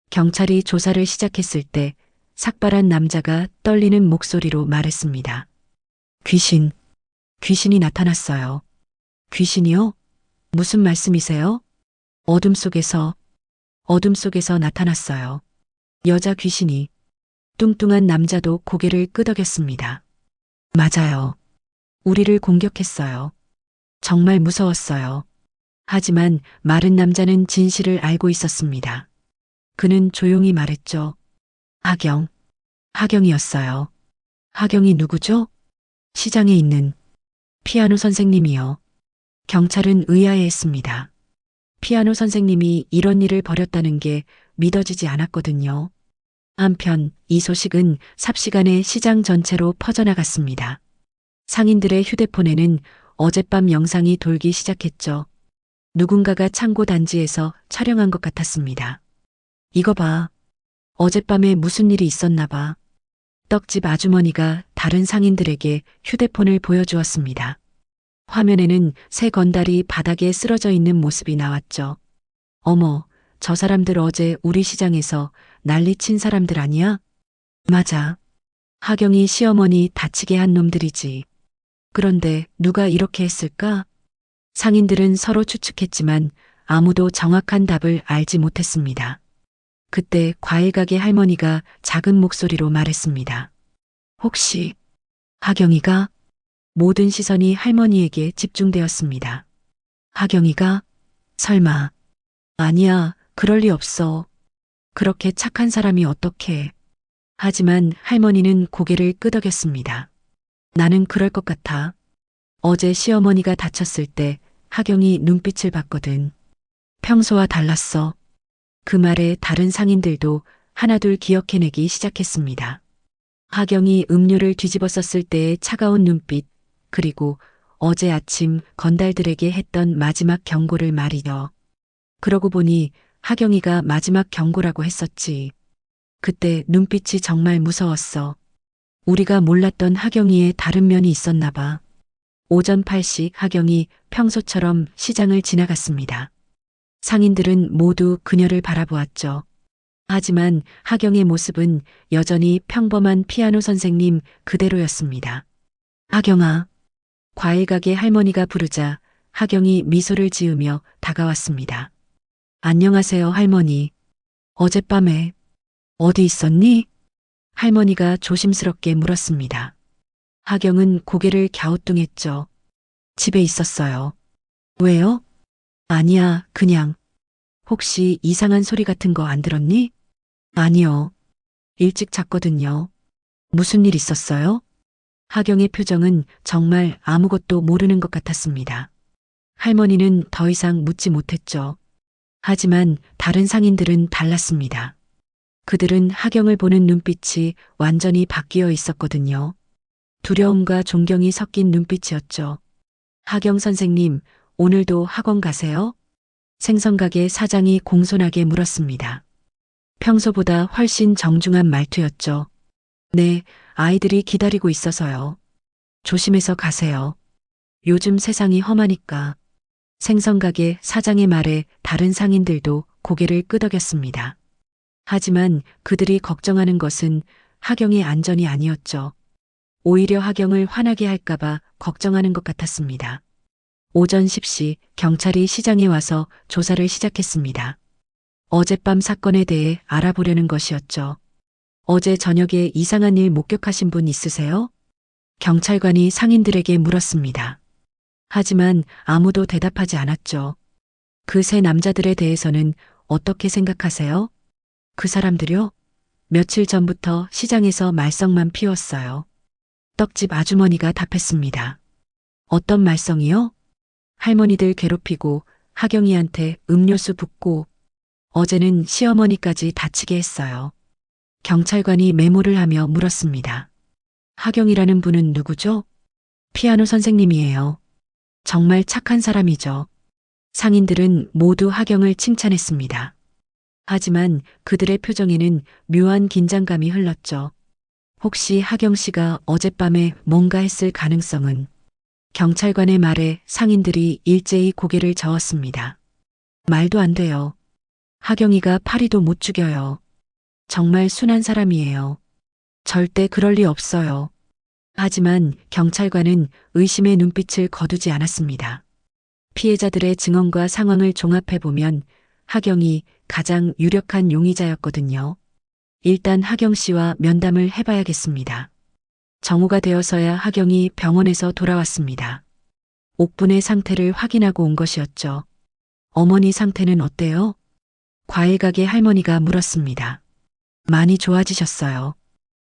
Speaker 4: 경찰이 조사를 시작했을 때 삭발한 남자가 떨리는 목소리로 말했습니다. 귀신이 나타났어요. 귀신이요? 무슨 말씀이세요? 어둠 속에서 나타났어요. 여자 귀신이. 뚱뚱한 남자도 고개를 끄덕였습니다. 맞아요. 우리를 공격했어요. 정말 무서웠어요. 하지만 마른 남자는 진실을 알고 있었습니다. 그는 조용히 말했죠. 하경이었어요. 하경이 누구죠? 시장에 있는 피아노 선생님이요. 경찰은 의아해했습니다. 피아노 선생님이 이런 일을 벌였다는 게 믿어지지 않았거든요. 한편 이 소식은 삽시간에 시장 전체로 퍼져나갔습니다. 상인들의 휴대폰에는 어젯밤 영상이 돌기 시작했죠. 누군가가 창고 단지에서 촬영한 것 같았습니다. 이거 봐. 어젯밤에 무슨 일이 있었나 봐. 떡집 아주머니가 다른 상인들에게 휴대폰을 보여주었습니다. 화면에는 세 건달이 바닥에 쓰러져 있는 모습이 나왔죠. 어머, 저 사람들 어제 우리 시장에서 난리 친 사람들 아니야? 맞아. 하경이 시어머니 다치게 한 놈들이지. 그런데 누가 이렇게 했을까? 상인들은 서로 추측했지만 아무도 정확한 답을 알지 못했습니다. 그때 과일 가게 할머니가 작은 목소리로 말했습니다. 혹시 하경이가? 모든 시선이 할머니에게 집중되었습니다. 하경이가? 설마. 아니야, 그럴 리 없어. 그렇게 착한 사람이 어떻게. 하지만 할머니는 고개를 끄덕였습니다. 나는 그럴 것 같아. 어제 시어머니가 다쳤을 때 하경이 눈빛을 봤거든. 평소와 달랐어. 그 말에 다른 상인들도 하나둘 기억해내기 시작했습니다. 하경이 음료를 뒤집어 썼을 때의 차가운 눈빛, 그리고 어제 아침 건달들에게 했던 마지막 경고를 말이여. 그러고 보니 하경이가 마지막 경고라고 했었지. 그때 눈빛이 정말 무서웠어. 우리가 몰랐던 하경이의 다른 면이 있었나 봐. 오전 8시 하경이 평소처럼 시장을 지나갔습니다. 상인들은 모두 그녀를 바라보았죠. 하지만 하경의 모습은 여전히 평범한 피아노 선생님 그대로였습니다. 하경아. 과일 가게 할머니가 부르자 하경이 미소를 지으며 다가왔습니다. 안녕하세요, 할머니. 어젯밤에 어디 있었니? 할머니가 조심스럽게 물었습니다. 하경은 고개를 갸우뚱했죠. 집에 있었어요. 왜요? 아니야, 그냥. 혹시 이상한 소리 같은 거 안 들었니? 아니요. 일찍 잤거든요. 무슨 일 있었어요? 하경의 표정은 정말 아무것도 모르는 것 같았습니다. 할머니는 더 이상 묻지 못했죠. 하지만 다른 상인들은 달랐습니다. 그들은 하경을 보는 눈빛이 완전히 바뀌어 있었거든요. 두려움과 존경이 섞인 눈빛이었죠. 하경 선생님, 오늘도 학원 가세요? 생선가게 사장이 공손하게 물었습니다. 평소보다 훨씬 정중한 말투였죠. 네, 아이들이 기다리고 있어서요. 조심해서 가세요. 요즘 세상이 험하니까. 생선가게 사장의 말에 다른 상인들도 고개를 끄덕였습니다. 하지만 그들이 걱정하는 것은 하경의 안전이 아니었죠. 오히려 하경을 화나게 할까봐 걱정하는 것 같았습니다. 오전 10시 경찰이 시장에 와서 조사를 시작했습니다. 어젯밤 사건에 대해 알아보려는 것이었죠. 어제 저녁에 이상한 일 목격하신 분 있으세요? 경찰관이 상인들에게 물었습니다. 하지만 아무도 대답하지 않았죠. 그 세 남자들에 대해서는 어떻게 생각하세요? 그 사람들요? 며칠 전부터 시장에서 말썽만 피웠어요. 떡집 아주머니가 답했습니다. 어떤 말썽이요? 할머니들 괴롭히고 하경이한테 음료수 붓고 어제는 시어머니까지 다치게 했어요. 경찰관이 메모를 하며 물었습니다. 하경이라는 분은 누구죠? 피아노 선생님이에요. 정말 착한 사람이죠. 상인들은 모두 하경을 칭찬했습니다. 하지만 그들의 표정에는 묘한 긴장감이 흘렀죠. 혹시 하경 씨가 어젯밤에 뭔가 했을 가능성은? 경찰관의 말에 상인들이 일제히 고개를 저었습니다. 말도 안 돼요. 하경이가 파리도 못 죽여요. 정말 순한 사람이에요. 절대 그럴 리 없어요. 하지만 경찰관은 의심의 눈빛을 거두지 않았습니다. 피해자들의 증언과 상황을 종합해보면 하경이 가장 유력한 용의자였거든요. 일단 하경 씨와 면담을 해봐야겠습니다. 정오가 되어서야 하경이 병원에서 돌아왔습니다. 옥분의 상태를 확인하고 온 것이었죠. 어머니 상태는 어때요? 과일 가게 할머니가 물었습니다. 많이 좋아지셨어요.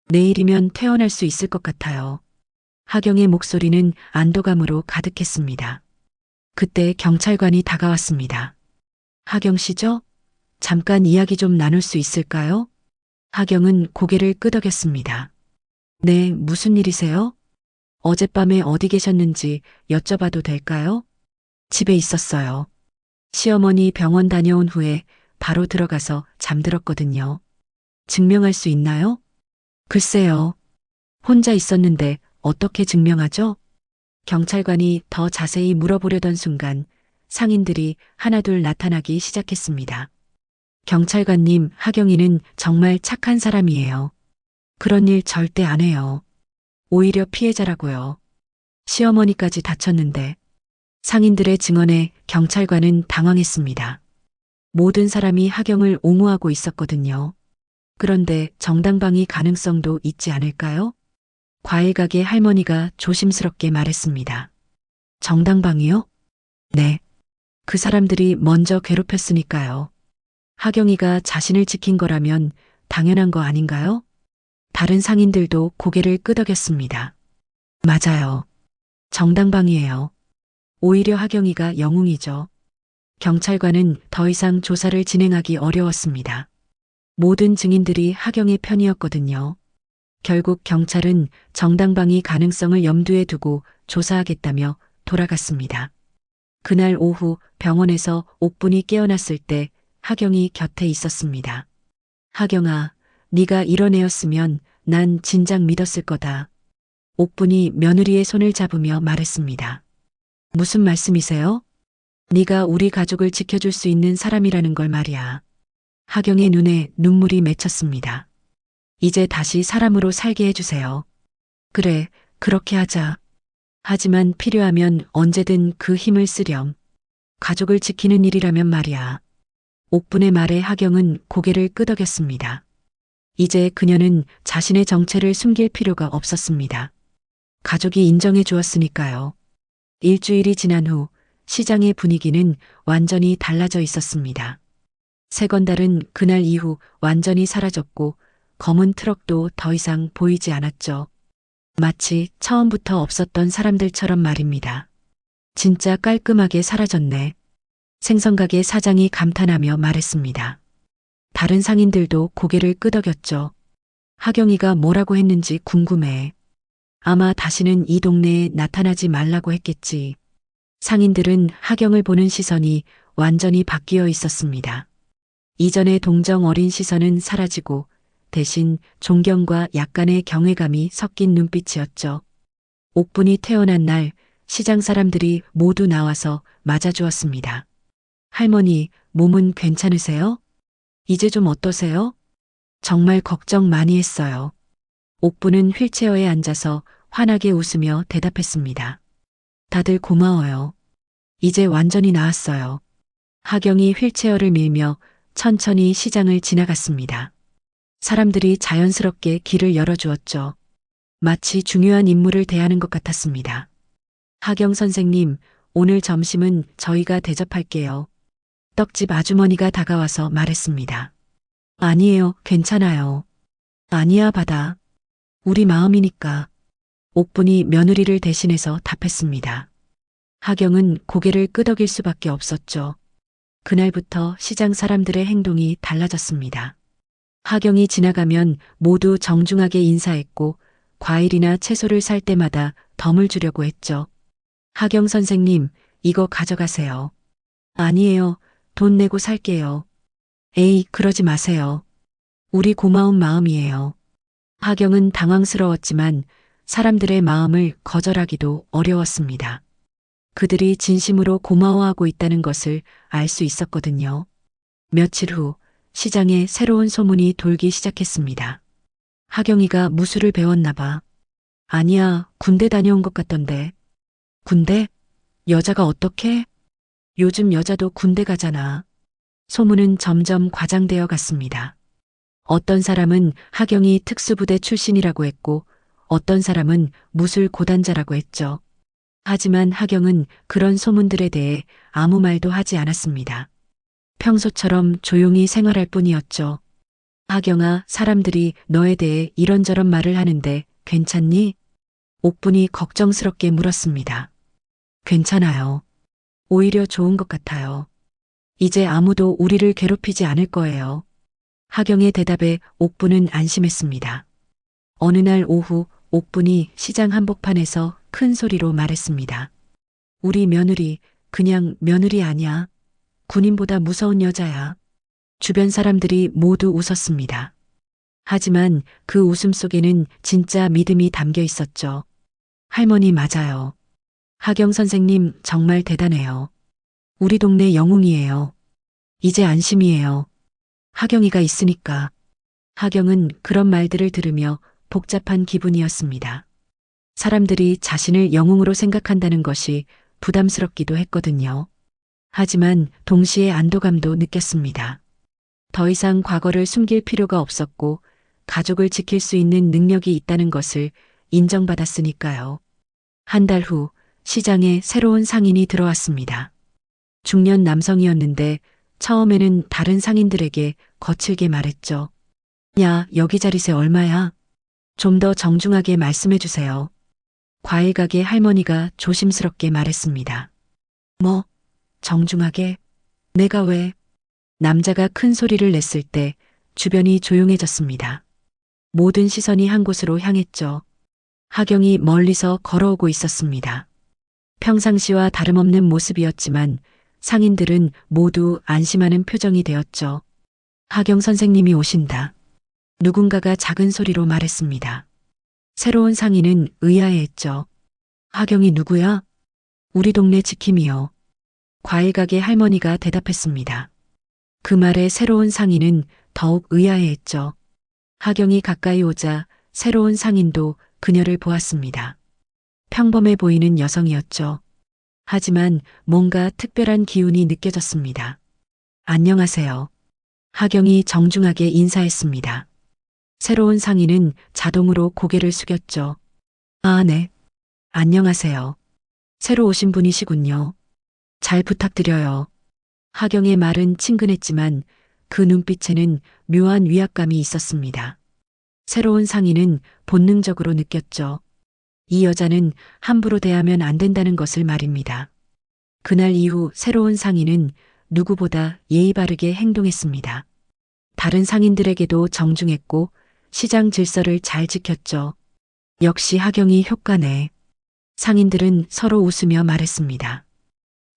Speaker 4: 내일이면 퇴원할 수 있을 것 같아요. 하경의 목소리는 안도감으로 가득했습니다. 그때 경찰관이 다가왔습니다. 하경 씨죠? 잠깐 이야기 좀 나눌 수 있을까요? 하경은 고개를 끄덕였습니다. 네, 무슨 일이세요? 어젯밤에 어디 계셨는지 여쭤봐도 될까요? 집에 있었어요. 시어머니 병원 다녀온 후에 바로 들어가서 잠들었거든요. 증명할 수 있나요? 글쎄요. 혼자 있었는데 어떻게 증명하죠? 경찰관이 더 자세히 물어보려던 순간 상인들이 하나둘 나타나기 시작했습니다. 경찰관님, 하경이는 정말 착한 사람이에요. 그런 일 절대 안 해요. 오히려 피해자라고요. 시어머니까지 다쳤는데. 상인들의 증언에 경찰관은 당황했습니다. 모든 사람이 하경을 옹호하고 있었거든요. 그런데 정당방위 가능성도 있지 않을까요? 과일가게 할머니가 조심스럽게 말했습니다. 정당방위요? 네. 그 사람들이 먼저 괴롭혔으니까요. 하경이가 자신을 지킨 거라면 당연한 거 아닌가요? 다른 상인들도 고개를 끄덕였습니다. 맞아요. 정당방위예요. 오히려 하경이가 영웅이죠. 경찰관은 더 이상 조사를 진행하기 어려웠습니다. 모든 증인들이 하경의 편이었거든요. 결국 경찰은 정당방위 가능성을 염두에 두고 조사하겠다며 돌아갔습니다. 그날 오후 병원에서 옥분이 깨어났을 때 하경이 곁에 있었습니다. 하경아, 네가 이런 애였으면 난 진작 믿었을 거다. 옥분이 며느리의 손을 잡으며 말했습니다. 무슨 말씀이세요? 네가 우리 가족을 지켜줄 수 있는 사람이라는 걸 말이야. 하경의 눈에 눈물이 맺혔습니다. 이제 다시 사람으로 살게 해주세요. 그래, 그렇게 하자. 하지만 필요하면 언제든 그 힘을 쓰렴. 가족을 지키는 일이라면 말이야. 옥분의 말에 하경은 고개를 끄덕였습니다. 이제 그녀는 자신의 정체를 숨길 필요가 없었습니다. 가족이 인정해 주었으니까요. 일주일이 지난 후 시장의 분위기는 완전히 달라져 있었습니다. 세 건달은 그날 이후 완전히 사라졌고 검은 트럭도 더 이상 보이지 않았죠. 마치 처음부터 없었던 사람들처럼 말입니다. 진짜 깔끔하게 사라졌네. 생선가게 사장이 감탄하며 말했습니다. 다른 상인들도 고개를 끄덕였죠. 하경이가 뭐라고 했는지 궁금해. 아마 다시는 이 동네에 나타나지 말라고 했겠지. 상인들은 하경을 보는 시선이 완전히 바뀌어 있었습니다. 이전의 동정 어린 시선은 사라지고 대신 존경과 약간의 경외감이 섞인 눈빛이었죠. 옥분이 태어난 날 시장 사람들이 모두 나와서 맞아주었습니다. 할머니, 몸은 괜찮으세요? 이제 좀 어떠세요? 정말 걱정 많이 했어요. 옥분은 휠체어에 앉아서 환하게 웃으며 대답했습니다. 다들 고마워요. 이제 완전히 나았어요. 하경이 휠체어를 밀며 천천히 시장을 지나갔습니다. 사람들이 자연스럽게 길을 열어주었죠. 마치 중요한 인물을 대하는 것 같았습니다. 하경 선생님, 오늘 점심은 저희가 대접할게요. 떡집 아주머니가 다가와서 말했습니다. 아니에요, 괜찮아요. 아니야, 받아. 우리 마음이니까. 옥분이 며느리를 대신해서 답했습니다. 하경은 고개를 끄덕일 수밖에 없었죠. 그날부터 시장 사람들의 행동이 달라졌습니다. 하경이 지나가면 모두 정중하게 인사했고 과일이나 채소를 살 때마다 덤을 주려고 했죠. 하경 선생님, 이거 가져가세요. 아니에요. 돈 내고 살게요. 에이, 그러지 마세요. 우리 고마운 마음이에요. 하경은 당황스러웠지만 사람들의 마음을 거절하기도 어려웠습니다. 그들이 진심으로 고마워하고 있다는 것을 알 수 있었거든요. 며칠 후 시장에 새로운 소문이 돌기 시작했습니다. 하경이가 무술을 배웠나 봐. 아니야, 군대 다녀온 것 같던데. 군대? 여자가 어떻게? 요즘 여자도 군대 가잖아. 소문은 점점 과장되어 갔습니다. 어떤 사람은 하경이 특수부대 출신이라고 했고 어떤 사람은 무술 고단자라고 했죠. 하지만 하경은 그런 소문들에 대해 아무 말도 하지 않았습니다. 평소처럼 조용히 생활할 뿐이었죠. 하경아, 사람들이 너에 대해 이런저런 말을 하는데 괜찮니? 옥분이 걱정스럽게 물었습니다. 괜찮아요. 오히려 좋은 것 같아요. 이제 아무도 우리를 괴롭히지 않을 거예요. 하경의 대답에 옥분은 안심했습니다. 어느 날 오후 옥분이 시장 한복판에서 큰 소리로 말했습니다. 우리 며느리, 그냥 며느리 아니야. 군인보다 무서운 여자야. 주변 사람들이 모두 웃었습니다. 하지만 그 웃음 속에는 진짜 믿음이 담겨 있었죠. 할머니 맞아요. 하경 선생님 정말 대단해요. 우리 동네 영웅이에요. 이제 안심이에요. 하경이가 있으니까. 하경은 그런 말들을 들으며 복잡한 기분이었습니다. 사람들이 자신을 영웅으로 생각한다는 것이 부담스럽기도 했거든요. 하지만 동시에 안도감도 느꼈습니다. 더 이상 과거를 숨길 필요가 없었고 가족을 지킬 수 있는 능력이 있다는 것을 인정받았으니까요. 한 달 후 시장에 새로운 상인이 들어왔습니다. 중년 남성이었는데 처음에는 다른 상인들에게 거칠게 말했죠. 야, 여기 자리세 얼마야? 좀 더 정중하게 말씀해 주세요. 과일 가게 할머니가 조심스럽게 말했습니다. 뭐, 정중하게? 내가 왜? 남자가 큰 소리를 냈을 때 주변이 조용해졌습니다. 모든 시선이 한 곳으로 향했죠. 하경이 멀리서 걸어오고 있었습니다. 평상시와 다름없는 모습이었지만 상인들은 모두 안심하는 표정이 되었죠. 하경 선생님이 오신다. 누군가가 작은 소리로 말했습니다. 새로운 상인은 의아해했죠. 하경이 누구야? 우리 동네 지킴이요. 과일 가게 할머니가 대답했습니다. 그 말에 새로운 상인은 더욱 의아해했죠. 하경이 가까이 오자 새로운 상인도 그녀를 보았습니다. 평범해 보이는 여성이었죠. 하지만 뭔가 특별한 기운이 느껴졌습니다. 안녕하세요. 하경이 정중하게 인사했습니다. 새로운 상인은 자동으로 고개를 숙였죠. 아, 네. 안녕하세요. 새로 오신 분이시군요. 잘 부탁드려요. 하경의 말은 친근했지만 그 눈빛에는 묘한 위압감이 있었습니다. 새로운 상인은 본능적으로 느꼈죠. 이 여자는 함부로 대하면 안 된다는 것을 말입니다. 그날 이후 새로운 상인은 누구보다 예의 바르게 행동했습니다. 다른 상인들에게도 정중했고 시장 질서를 잘 지켰죠. 역시 하경이 효과네. 상인들은 서로 웃으며 말했습니다.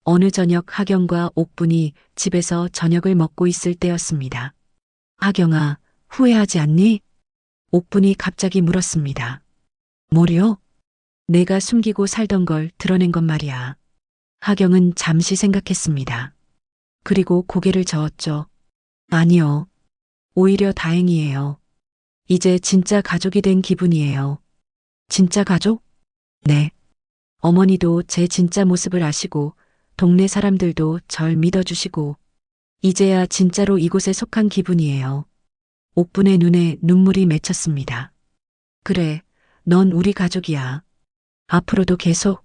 Speaker 4: 어느 저녁 하경과 옥분이 집에서 저녁을 먹고 있을 때였습니다. 하경아, 후회하지 않니? 옥분이 갑자기 물었습니다. 뭐려? 내가 숨기고 살던 걸 드러낸 것 말이야. 하경은 잠시 생각했습니다. 그리고 고개를 저었죠. 아니요. 오히려 다행이에요. 이제 진짜 가족이 된 기분이에요. 진짜 가족? 네. 어머니도 제 진짜 모습을 아시고 동네 사람들도 절 믿어주시고 이제야 진짜로 이곳에 속한 기분이에요. 옥분의 눈에 눈물이 맺혔습니다. 그래, 넌 우리 가족이야. 앞으로도 계속.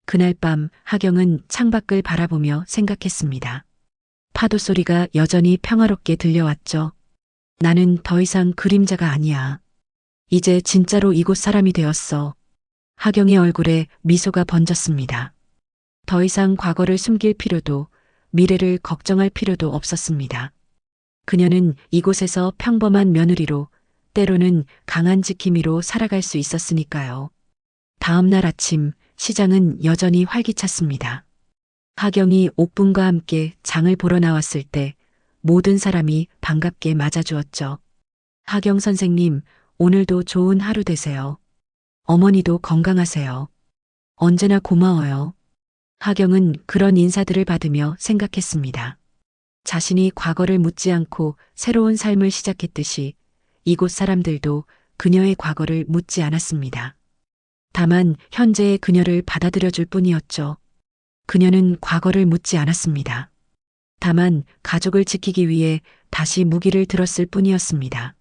Speaker 4: 그날 밤 하경은 창밖을 바라보며 생각했습니다. 파도 소리가 여전히 평화롭게 들려왔죠. 나는 더 이상 그림자가 아니야. 이제 진짜로 이곳 사람이 되었어. 하경의 얼굴에 미소가 번졌습니다. 더 이상 과거를 숨길 필요도 미래를 걱정할 필요도 없었습니다. 그녀는 이곳에서 평범한 며느리로 때로는 강한 지킴이로 살아갈 수 있었으니까요. 다음 날 아침 시장은 여전히 활기찼습니다. 하경이 옥분과 함께 장을 보러 나왔을 때 모든 사람이 반갑게 맞아주었죠. 하경 선생님, 오늘도 좋은 하루 되세요. 어머니도 건강하세요. 언제나 고마워요. 하경은 그런 인사들을 받으며 생각했습니다. 자신이 과거를 묻지 않고 새로운 삶을 시작했듯이 이곳 사람들도 그녀의 과거를 묻지 않았습니다. 다만 현재의 그녀를 받아들여 줄 뿐이었죠. 그녀는 과거를 묻지 않았습니다. 다만 가족을 지키기 위해 다시 무기를 들었을 뿐이었습니다.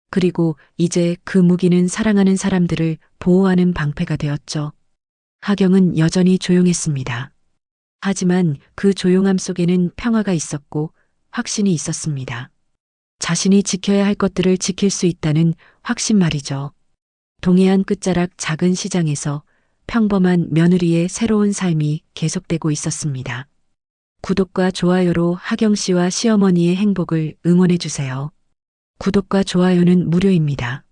Speaker 4: 그리고 이제 그 무기는 사랑하는 사람들을 보호하는 방패가 되었죠. 하경은 여전히 조용했습니다. 하지만 그 조용함 속에는 평화가 있었고 확신이 있었습니다. 자신이 지켜야 할 것들을 지킬 수 있다는 확신 말이죠. 동해안 끝자락 작은 시장에서 평범한 며느리의 새로운 삶이 계속되고 있었습니다. 구독과 좋아요로 하경 씨와 시어머니의 행복을 응원해 주세요. 구독과 좋아요는 무료입니다.